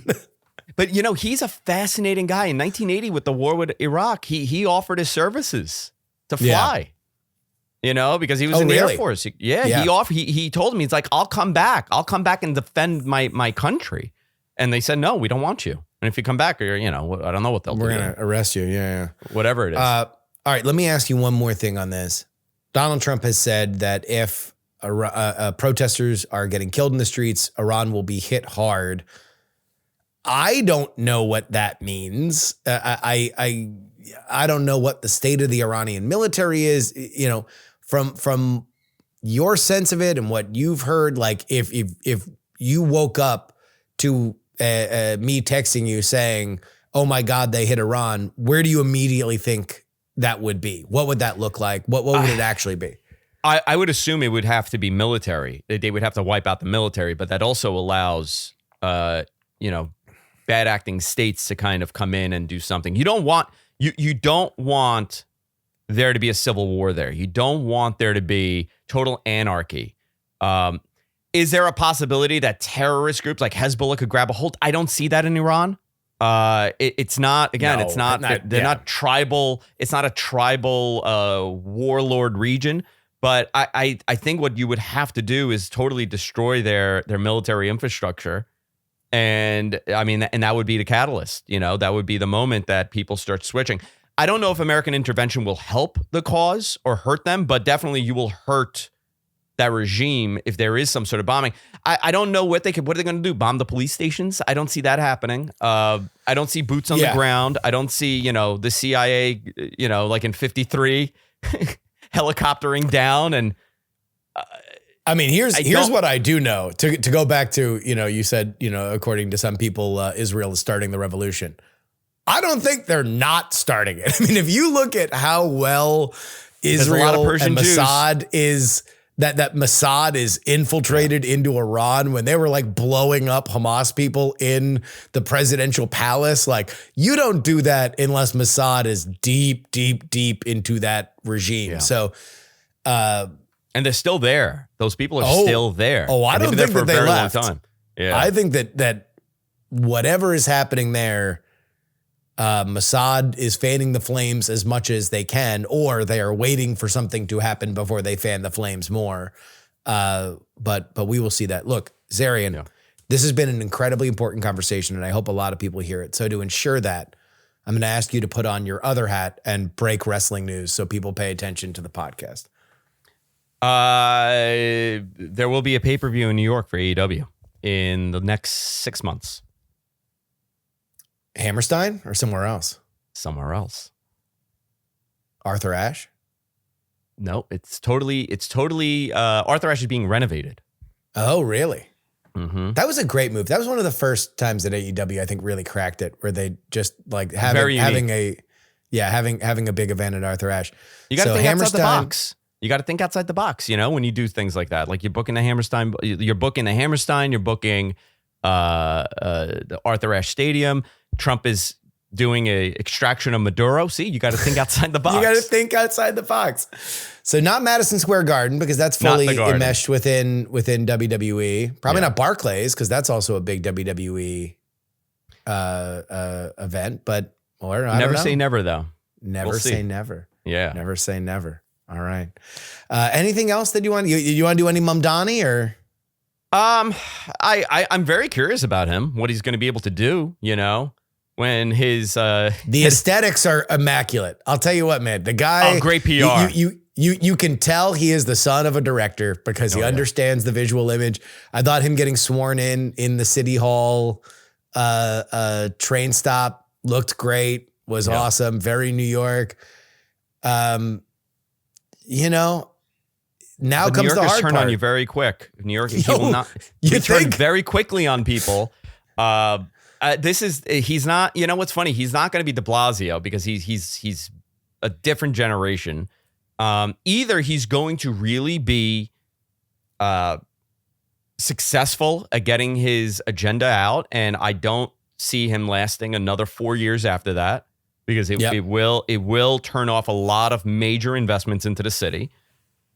But he's a fascinating guy. In 1980, with the war with Iraq, he offered his services to fly. Because he was in the Air Force. He told me, he's like, I'll come back and defend my country. And they said, no, we don't want you. And if you come back, or, I don't know what they'll do. We're going to arrest you. Yeah. Whatever it is. All right. Let me ask you one more thing on this. Donald Trump has said that if protesters are getting killed in the streets, Iran will be hit hard. I don't know what that means. I don't know what the state of the Iranian military is. From your sense of it and what you've heard, like if you woke up to me texting you saying, "Oh my God, they hit Iran," where do you immediately think that would be? What would that look like? What would it actually be? I would assume it would have to be military. They would have to wipe out the military, but that also allows, bad acting states to kind of come in and do something. You don't want there to be a civil war there. You don't want there to be total anarchy. Is there a possibility that terrorist groups like Hezbollah could grab a hold? I don't see that in Iran. It's not, again, No, it's not, they're not tribal. It's not a tribal warlord region. But I think what you would have to do is totally destroy their military infrastructure. And I mean, and that would be the catalyst, that would be the moment that people start switching. I don't know if American intervention will help the cause or hurt them, but definitely you will hurt that regime if there is some sort of bombing. I don't know what are they going to do? Bomb the police stations? I don't see that happening. I don't see boots on the ground. I don't see, the CIA, like in 53 helicoptering down. And I mean, here's what I do know. To go back to, you said, according to some people, Israel is starting the revolution. I don't think they're not starting it. I mean, if you look at how well Israel and Mossad is, that Mossad is infiltrated into Iran when they were like blowing up Hamas people in the presidential palace. Like, you don't do that unless Mossad is deep, deep, deep into that regime. Yeah. So, and they're still there. Those people are still there. Oh, I don't think that they left. Long time. Yeah. I think that whatever is happening there, Mossad is fanning the flames as much as they can, or they are waiting for something to happen before they fan the flames more. But we will see that. Look, Zarian, this has been an incredibly important conversation, and I hope a lot of people hear it. So to ensure that, I'm going to ask you to put on your other hat and break wrestling news so people pay attention to the podcast. There will be a pay-per-view in New York for AEW in the next 6 months. Hammerstein or somewhere else? Somewhere else. Arthur Ashe? No, it's totally Arthur Ashe is being renovated. Oh, really? Mm-hmm. That was a great move. That was one of the first times that AEW, I think, really cracked it, where they just like having a big event at Arthur Ashe. You got to think outside the box. You got to think outside the box, when you do things like that. Like you're booking the Hammerstein, you're booking the Arthur Ashe Stadium. Trump is doing a extraction of Maduro. See, you got to think outside the box. You got to think outside the box. So not Madison Square Garden, because that's fully enmeshed within WWE. Probably not Barclays, because that's also a big WWE event. But I don't know. Never say never, though. Never say never. Yeah. Never say never. All right. Anything else that you want? You want to do any Mamdani or? I'm very curious about him. What he's going to be able to do. When his the aesthetics are immaculate. I'll tell you what, man. The guy, great PR. You can tell he is the son of a director because he understands the visual image. I thought him getting sworn in the City Hall train stop looked great. Was awesome. Very New York. Now but comes the hard turn part. on you very quick. New York, he will not. You turn very quickly on people. He's not. You know what's funny? He's not going to be De Blasio because he's a different generation. Either he's going to really be successful at getting his agenda out, and I don't see him lasting another 4 years after that because it will turn off a lot of major investments into the city.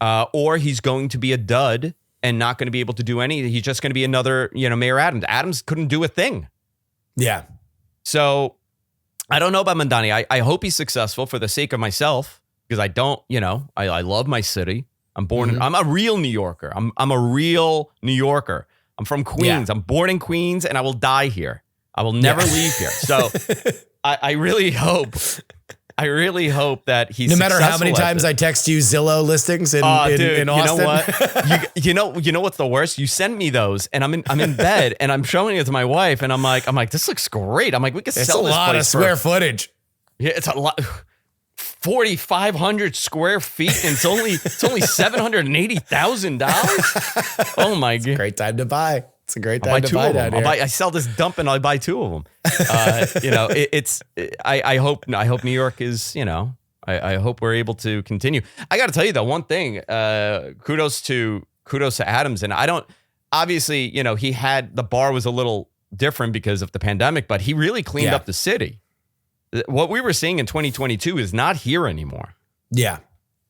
Or he's going to be a dud and not going to be able to do any. He's just going to be another, Mayor Adams. Adams couldn't do a thing. Yeah. So I don't know about Mamdani. I hope he's successful for the sake of myself because I don't, I love my city. I'm born. I'm a real New Yorker. I'm a real New Yorker. I'm from Queens. I'm born in Queens, and I will die here. I will never leave here. So I really hope that he's no matter how many times I text you Zillow listings in Austin. You know what? You know what's the worst? You send me those, and I'm in bed, and I'm showing it to my wife, and I'm like, this looks great. I'm like, we could sell this place. It's a lot of square footage. Yeah, it's a lot. 4,500 square feet, and it's only $780,000. Oh my god! Great time to buy. It's a great time to buy down here. I sell this dump and I buy 2 of them. I hope New York is, I hope we're able to continue. I got to tell you though, one thing, kudos to Adams. And obviously, he had, the bar was a little different because of the pandemic, but he really cleaned up the city. What we were seeing in 2022 is not here anymore. Yeah.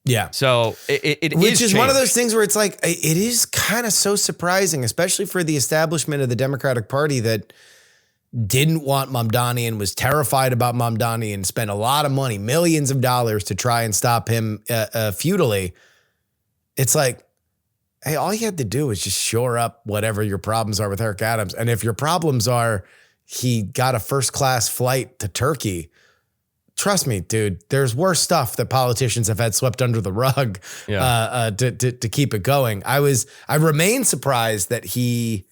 Yeah. So it which is one of those things where it's like, it is kind of so surprising, especially for the establishment of the Democratic Party that didn't want Mamdani and was terrified about Mamdani and spent a lot of money, millions of dollars to try and stop him feudally. It's like, hey, all you had to do is just shore up whatever your problems are with Eric Adams. And if your problems are he got a first-class flight to Turkey, trust me, dude, there's worse stuff that politicians have had swept under the rug to keep it going. I remain surprised that he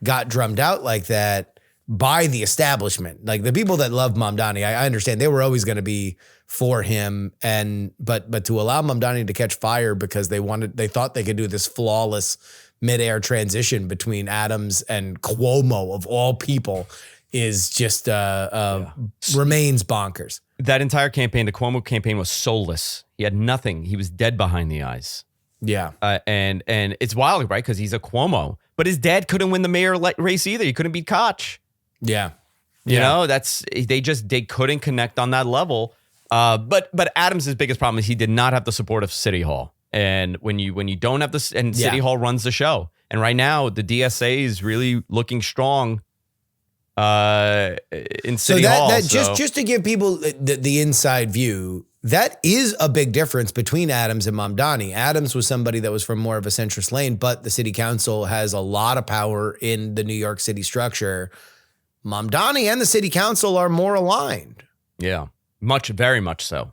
got drummed out like that by the establishment. Like the people that love Mamdani, I understand they were always going to be for him. But to allow Mamdani to catch fire because they thought they could do this flawless midair transition between Adams and Cuomo of all people is just remains bonkers. That entire campaign, the Cuomo campaign, was soulless. He had nothing. He was dead behind the eyes. Yeah. And it's wild, right? Because he's a Cuomo. But his dad couldn't win the mayor race either. He couldn't beat Koch. Yeah. You know, they couldn't connect on that level. But Adams' biggest problem is he did not have the support of City Hall. And when you don't have this, and City Hall runs the show. And right now, the DSA is really looking strong in City Hall. Just to give people the inside view, that is a big difference between Adams and Mamdani. Adams was somebody that was from more of a centrist lane, but the city council has a lot of power in the New York City structure. Mamdani and the city council are more aligned. Yeah, very much so.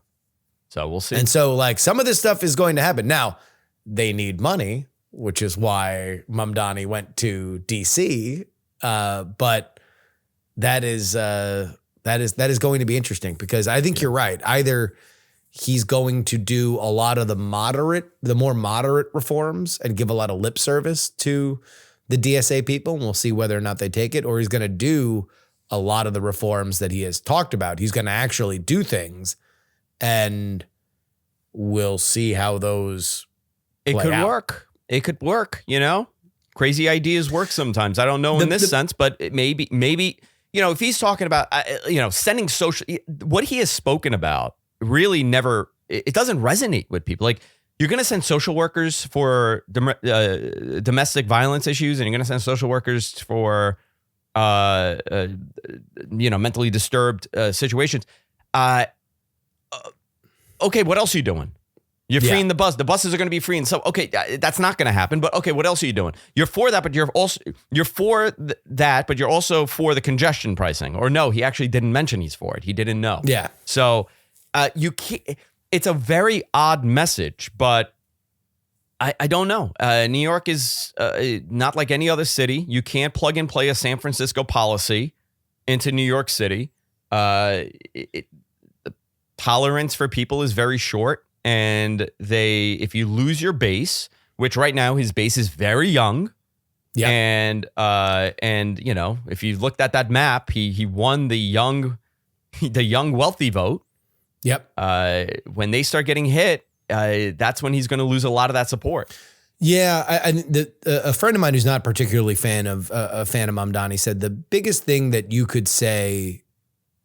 So we'll see. And so like some of this stuff is going to happen. Now, they need money, which is why Mamdani went to DC. But that is going to be interesting because I think you're right. Either he's going to do a lot of the more moderate reforms and give a lot of lip service to the DSA people, and we'll see whether or not they take it, or he's going to do a lot of the reforms that he has talked about. He's going to actually do things, and we'll see how those play out. It could work, Crazy ideas work sometimes. I don't know in this sense, but maybe, if he's talking about, sending social, what he has spoken about really never, it doesn't resonate with people. Like, you're going to send social workers for domestic violence issues, and you're going to send social workers for, mentally disturbed situations. Okay, what else are you doing? You're freeing the bus. The buses are going to be free. And so, okay, that's not going to happen. But okay, what else are you doing? You're for that, but you're for that, but you're also for the congestion pricing. Or no, he actually didn't mention he's for it. He didn't know. Yeah. So it's a very odd message, but I don't know. New York is not like any other city. You can't plug and play a San Francisco policy into New York City. The tolerance for people is very short. And if you lose your base, which right now his base is very young, and if you looked at that map, he won the young wealthy vote. Yep. When they start getting hit, that's when he's going to lose a lot of that support. Yeah, a friend of mine who's not particularly a fan of Mamdani said the biggest thing that you could say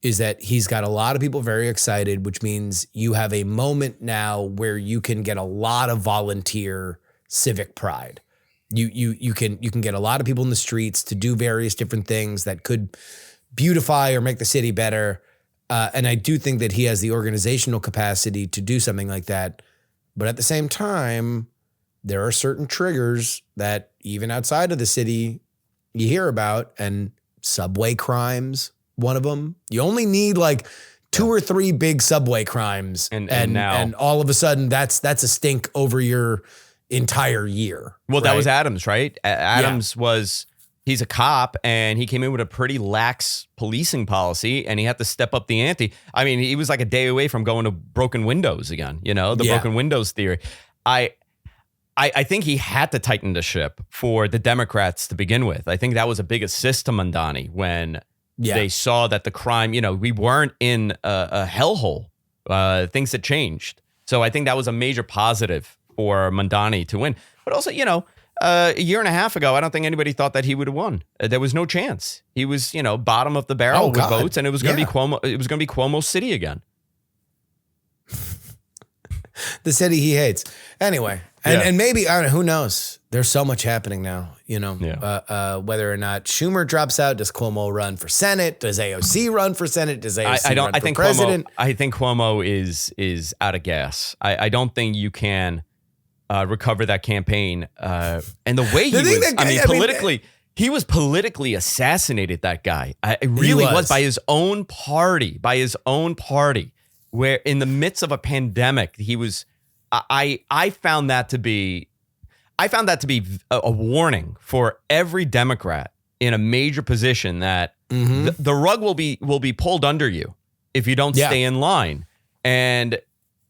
is that he's got a lot of people very excited, which means you have a moment now where you can get a lot of volunteer civic pride. You can get a lot of people in the streets to do various different things that could beautify or make the city better. And I do think that he has the organizational capacity to do something like that. But at the same time, there are certain triggers that even outside of the city you hear about, and subway crimes, one of them. You only need like 2 or 3 big subway crimes, and now, and all of a sudden that's a stink over your entire year. Well, right? that was Adams, right? Adams he's a cop, and he came in with a pretty lax policing policy, and he had to step up the ante. I mean, he was like a day away from going to broken windows again, the broken windows theory. I think he had to tighten the ship for the Democrats to begin with. I think that was a big assist to Mamdani when they saw that the crime, we weren't in a hellhole. Things had changed. So I think that was a major positive for Mamdani to win. But also, a year and a half ago, I don't think anybody thought that he would have won. There was no chance. He was, bottom of the barrel with votes, and it was going to be Cuomo. It was going to be Cuomo's city again. The city he hates. Anyway, and maybe, I don't know, who knows? There's so much happening now, whether or not Schumer drops out, does Cuomo run for Senate? Does AOC run for Senate? Does AOC run for president? I think Cuomo is out of gas. I don't think you can recover that campaign. And the way he was politically assassinated, that guy. It really was by his own party, where in the midst of a pandemic, he was, I found that to be a warning for every Democrat in a major position that the rug will be pulled under you if you don't stay in line. And,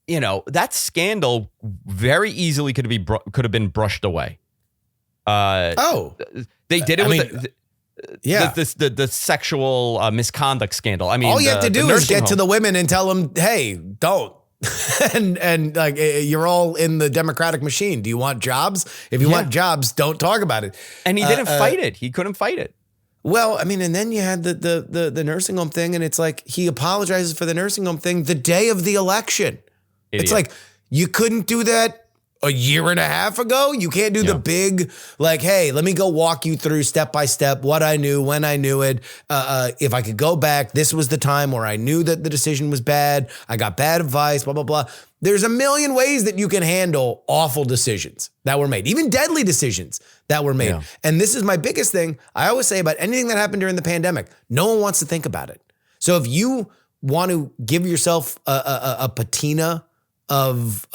that scandal very easily could have been brushed away. They did it the sexual misconduct scandal. I mean, all you have to do is get to the women and tell them, hey, don't. and like, you're all in the Democratic machine. Do you want jobs? If you want jobs, don't talk about it. And he didn't fight it. He couldn't fight it. Well, I mean, and then you had the nursing home thing, and it's like he apologizes for the nursing home thing the day of the election. Idiot. It's like, you couldn't do that a year and a half ago. You can't do the big, like, hey, let me go walk you through step by step what I knew, when I knew it. If I could go back, this was the time where I knew that the decision was bad. I got bad advice, blah, blah, blah. There's a million ways that you can handle awful decisions that were made, even deadly decisions that were made. Yeah. And this is my biggest thing. I always say about anything that happened during the pandemic, no one wants to think about it. So if you want to give yourself a patina of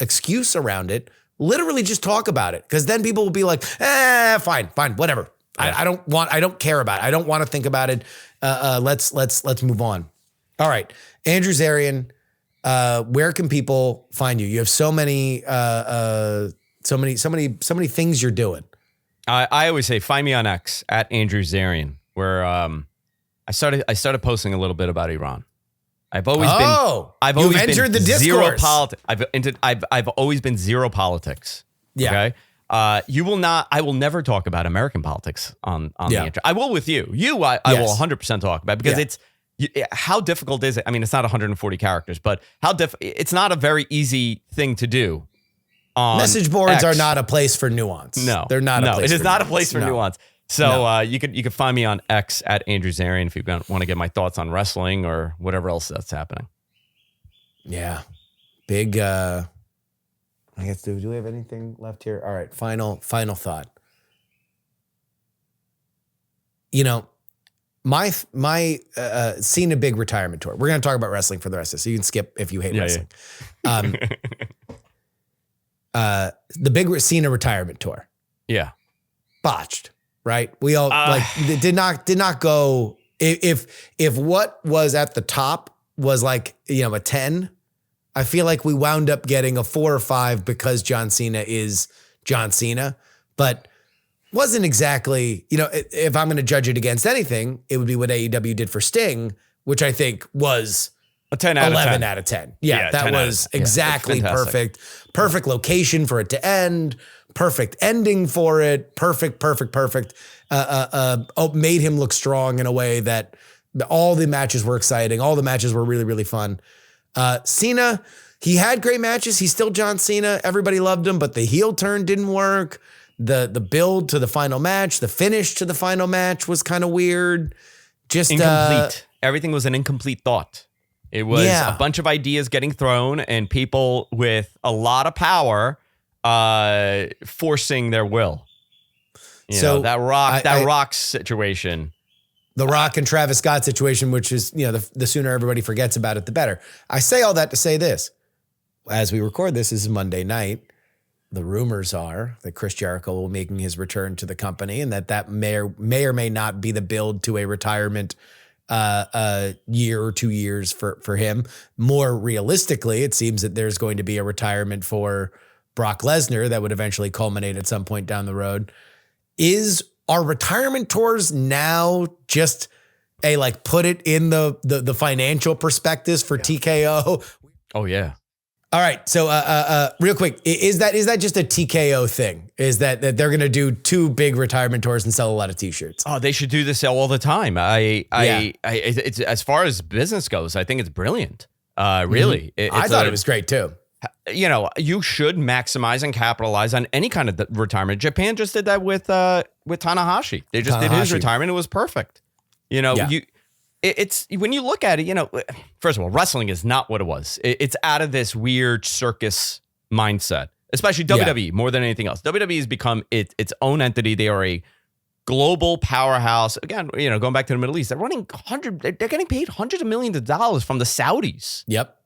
excuse around it, literally just talk about it. Because then people will be like, fine, whatever. Yeah. I don't care about it. I don't want to think about it. Let's move on. All right. Andrew Zarian, where can people find you? You have so many things you're doing. I always say, find me on X at Andrew Zarian, where I started posting a little bit about Iran. I've always entered the discourse. Zero politics. I've always been zero politics. Yeah. Okay. I will never talk about American politics on the internet. I will with you. I will 100% talk about, because how difficult is it? I mean, it's not 140 characters, but it's not a very easy thing to do. Message boards are not a place for nuance. No, they're not. It is not a place for nuance. So you could find me on X at Andrew Zarian if you want to get my thoughts on wrestling or whatever else that's happening. Yeah. Big, I guess, do we have anything left here? All right. Final thought. My Cena big retirement tour. We're going to talk about wrestling for the rest of this, so you can skip if you hate wrestling. The big Cena retirement tour. Yeah. Botched. Right? We all did not go. If what was at the top was like, a 10, I feel like we wound up getting a 4 or 5 because John Cena is John Cena, but wasn't exactly, if I'm going to judge it against anything, it would be what AEW did for Sting, which I think was a 10 out 11 of 10. out of 10. Yeah, that was exactly perfect. Perfect location for it to end. Perfect ending for it. Perfect. Made him look strong in a way that all the matches were exciting. All the matches were really, really fun. Cena, he had great matches. He's still John Cena. Everybody loved him, but the heel turn didn't work. The build to the final match, the finish to the final match was kind of weird. Just incomplete. Everything was an incomplete thought. It was a bunch of ideas getting thrown and people with a lot of power forcing their will. So that Rock situation. The Rock and Travis Scott situation, which is, the sooner everybody forgets about it, the better. I say all that to say this. As we record this is Monday night. The rumors are that Chris Jericho will be making his return to the company, and that may or may not be the build to a retirement year or 2 years for him. More realistically, it seems that there's going to be a retirement for Brock Lesnar that would eventually culminate at some point down the road. Are retirement tours now just put it in the financial prospectus for TKO? Oh yeah. All right. So real quick, is that just a TKO thing? Is that they're going to do 2 big retirement tours and sell a lot of t-shirts? Oh, they should do this all the time. It's as far as business goes, I think it's brilliant. Really. Mm-hmm. I thought it was great too. You should maximize and capitalize on any kind of retirement. Japan just did that with Tanahashi. They just did his retirement. It was perfect. It's when you look at it, first of all, wrestling is not what it was. It's out of this weird circus mindset, especially WWE more than anything else. WWE has become its own entity. They are a global powerhouse. Again, going back to the Middle East, they're getting paid hundreds of millions of dollars from the Saudis. Yep.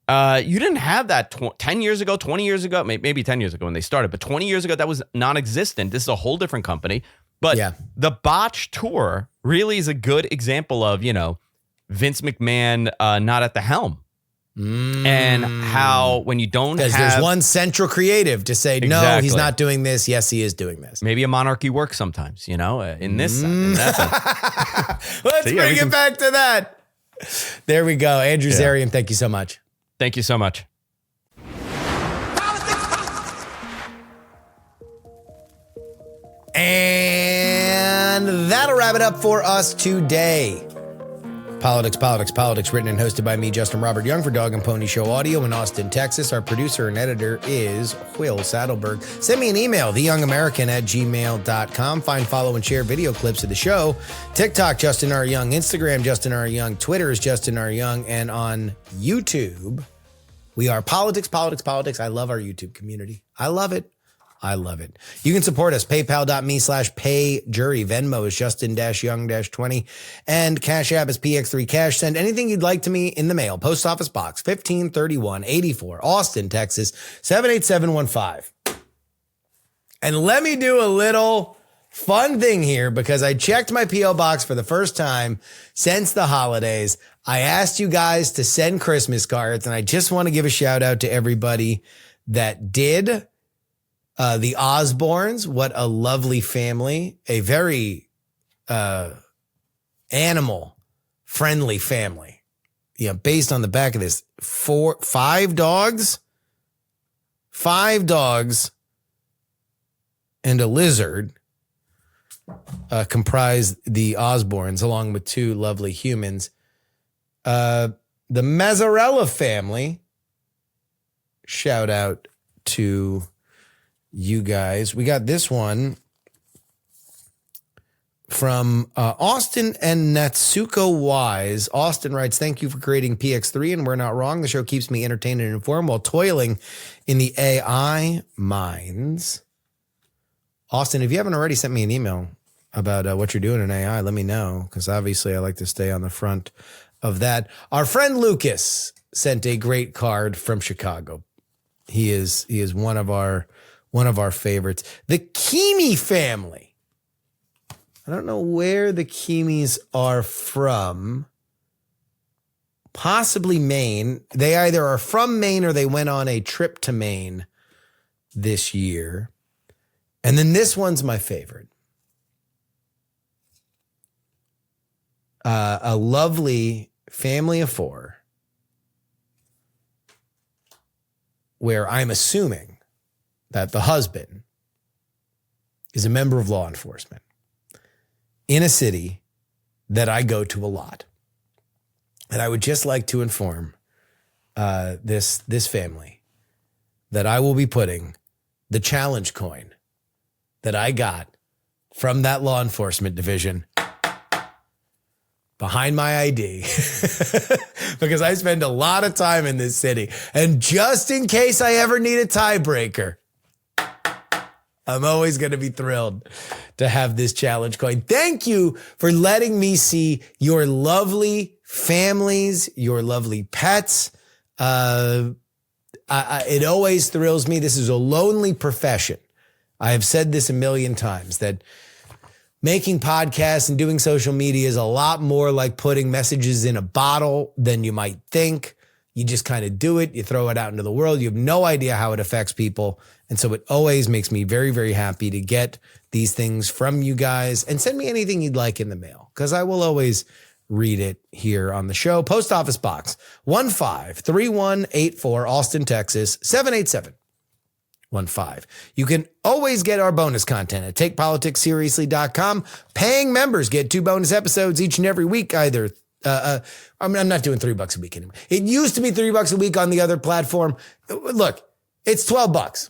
You didn't have that 10 years ago, 20 years ago, maybe 10 years ago when they started, but 20 years ago, that was non-existent. This is a whole different company. But the botch tour really is a good example of, Vince McMahon not at the helm. And how when you don't have... Because there's one central creative to say, no, he's not doing this. Yes, he is doing this. Maybe a monarchy works sometimes, in this in that sense. Let's bring it back to that. There we go. Andrew Zarian, thank you so much. Thank you so much. And that'll wrap it up for us today. Politics, written and hosted by me, Justin Robert Young, for Dog and Pony Show Audio in Austin, Texas. Our producer and editor is Will Saddleberg. Send me an email, theyoungamerican@gmail.com. Find, follow, and share video clips of the show. TikTok, Justin R. Young. Instagram, Justin R. Young. Twitter is Justin R. Young. And on YouTube, we are Politics. I love our YouTube community. I love it. You can support us. PayPal.me/payjury. Venmo is Justin-Young-20. And Cash App is PX3 Cash. Send anything you'd like to me in the mail. Post Office Box 153184, Austin, Texas 78715. And let me do a little fun thing here because I checked my P.O. Box for the first time since the holidays. I asked you guys to send Christmas cards, and I just want to give a shout out to everybody that did. The Osborns, what a lovely family, a very animal-friendly family. Based on the back of this, 5 dogs, and a lizard comprise the Osborns, along with 2 lovely humans. The Mazzarella family, shout out to you guys. We got this one from Austin and Natsuko Wise. Austin writes, thank you for creating PX3, and we're not wrong. The show keeps me entertained and informed while toiling in the AI mines. Austin, if you haven't already sent me an email about what you're doing in AI, let me know, because obviously I like to stay on the front of that. Our friend Lucas sent a great card from Chicago. He is one of our favorites. The Keamy family. I don't know where the Keamys are from. Possibly Maine. They either are from Maine or they went on a trip to Maine this year. And then this one's my favorite. A lovely family of 4 where I'm assuming that the husband is a member of law enforcement in a city that I go to a lot. And I would just like to inform this family that I will be putting the challenge coin that I got from that law enforcement division behind my ID because I spend a lot of time in this city. And just in case I ever need a tiebreaker, I'm always going to be thrilled to have this challenge coin. Thank you for letting me see your lovely families, your lovely pets. It always thrills me. This is a lonely profession. I have said this a million times, that making podcasts and doing social media is a lot more like putting messages in a bottle than you might think. You just kind of do it. You throw it out into the world. You have no idea how it affects people. And so it always makes me very, very happy to get these things from you guys. And send me anything you'd like in the mail, because I will always read it here on the show. Post Office Box 153184, Austin, Texas 78715. You can always get our bonus content at takepoliticsseriously.com. Paying members get 2 bonus episodes each and every week, either I'm not doing $3 a week anymore. It used to be $3 a week on the other platform. Look, it's $12.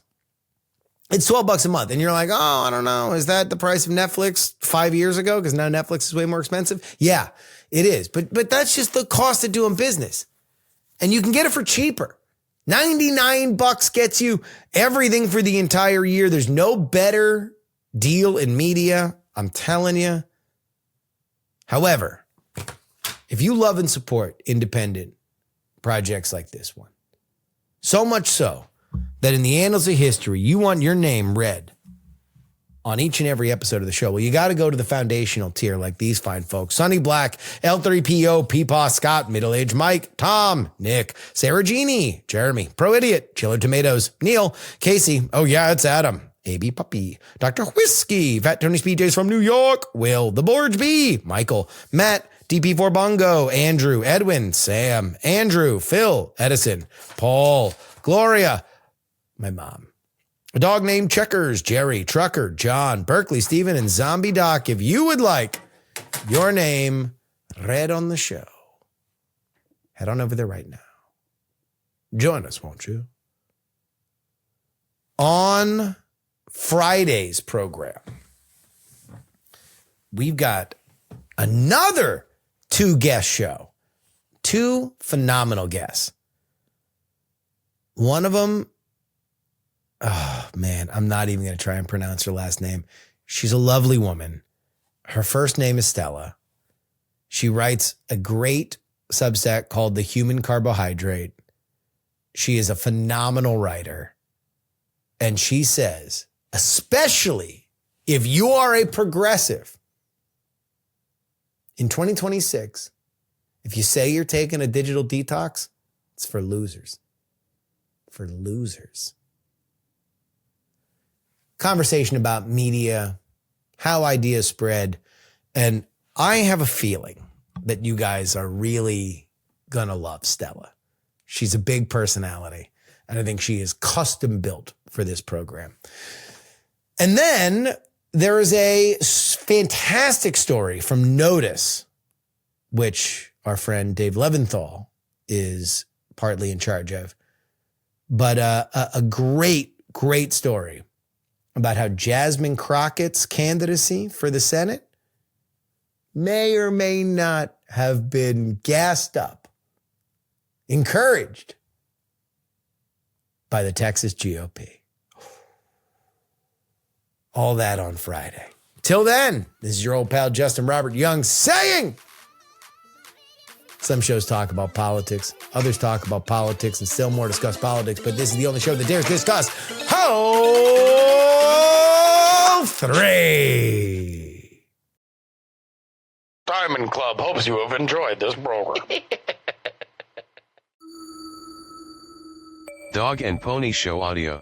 It's $12 a month. And you're like, oh, I don't know. Is that the price of Netflix 5 years ago? Because now Netflix is way more expensive. Yeah, it is. But that's just the cost of doing business. And you can get it for cheaper. $99 gets you everything for the entire year. There's no better deal in media. I'm telling you. However, if you love and support independent projects like this one, so much so that in the annals of history, you want your name read on each and every episode of the show, well, you got to go to the foundational tier like these fine folks: Sonny Black, L3PO, Peepaw Scott, Middle-Aged Mike, Tom, Nick, Sarah Jeannie, Jeremy, Pro Idiot, Chiller Tomatoes, Neil, Casey, oh yeah, it's Adam, AB Puppy, Dr. Whiskey, Fat Tony Speedjays from New York, Will, The Borge B, Michael, Matt, DP4 Bongo, Andrew, Edwin, Sam, Andrew, Phil, Edison, Paul, Gloria, my mom, a dog named Checkers, Jerry, Trucker, John, Berkeley, Steven, and Zombie Doc. If you would like your name read on the show, head on over there right now. Join us, won't you? On Friday's program, we've got another 2-guest show. 2 phenomenal guests. One of them, oh man, I'm not even going to try and pronounce her last name. She's a lovely woman. Her first name is Stella. She writes a great Substack called The Human Carbohydrate. She is a phenomenal writer. And she says, especially if you are a progressive, in 2026, if you say you're taking a digital detox, it's for losers. For losers. Conversation about media, how ideas spread. And I have a feeling that you guys are really going to love Stella. She's a big personality, and I think she is custom built for this program. And then there is a fantastic story from Notice, which our friend Dave Leventhal is partly in charge of. But a great story about how Jasmine Crockett's candidacy for the Senate may or may not have been gassed up, encouraged by the Texas GOP. All that on Friday. Till then, this is your old pal Justin Robert Young saying, some shows talk about politics, others talk about politics, and still more discuss politics, but this is the only show that dares discuss Hole 3. Diamond Club hopes you have enjoyed this program. Dog and Pony Show audio.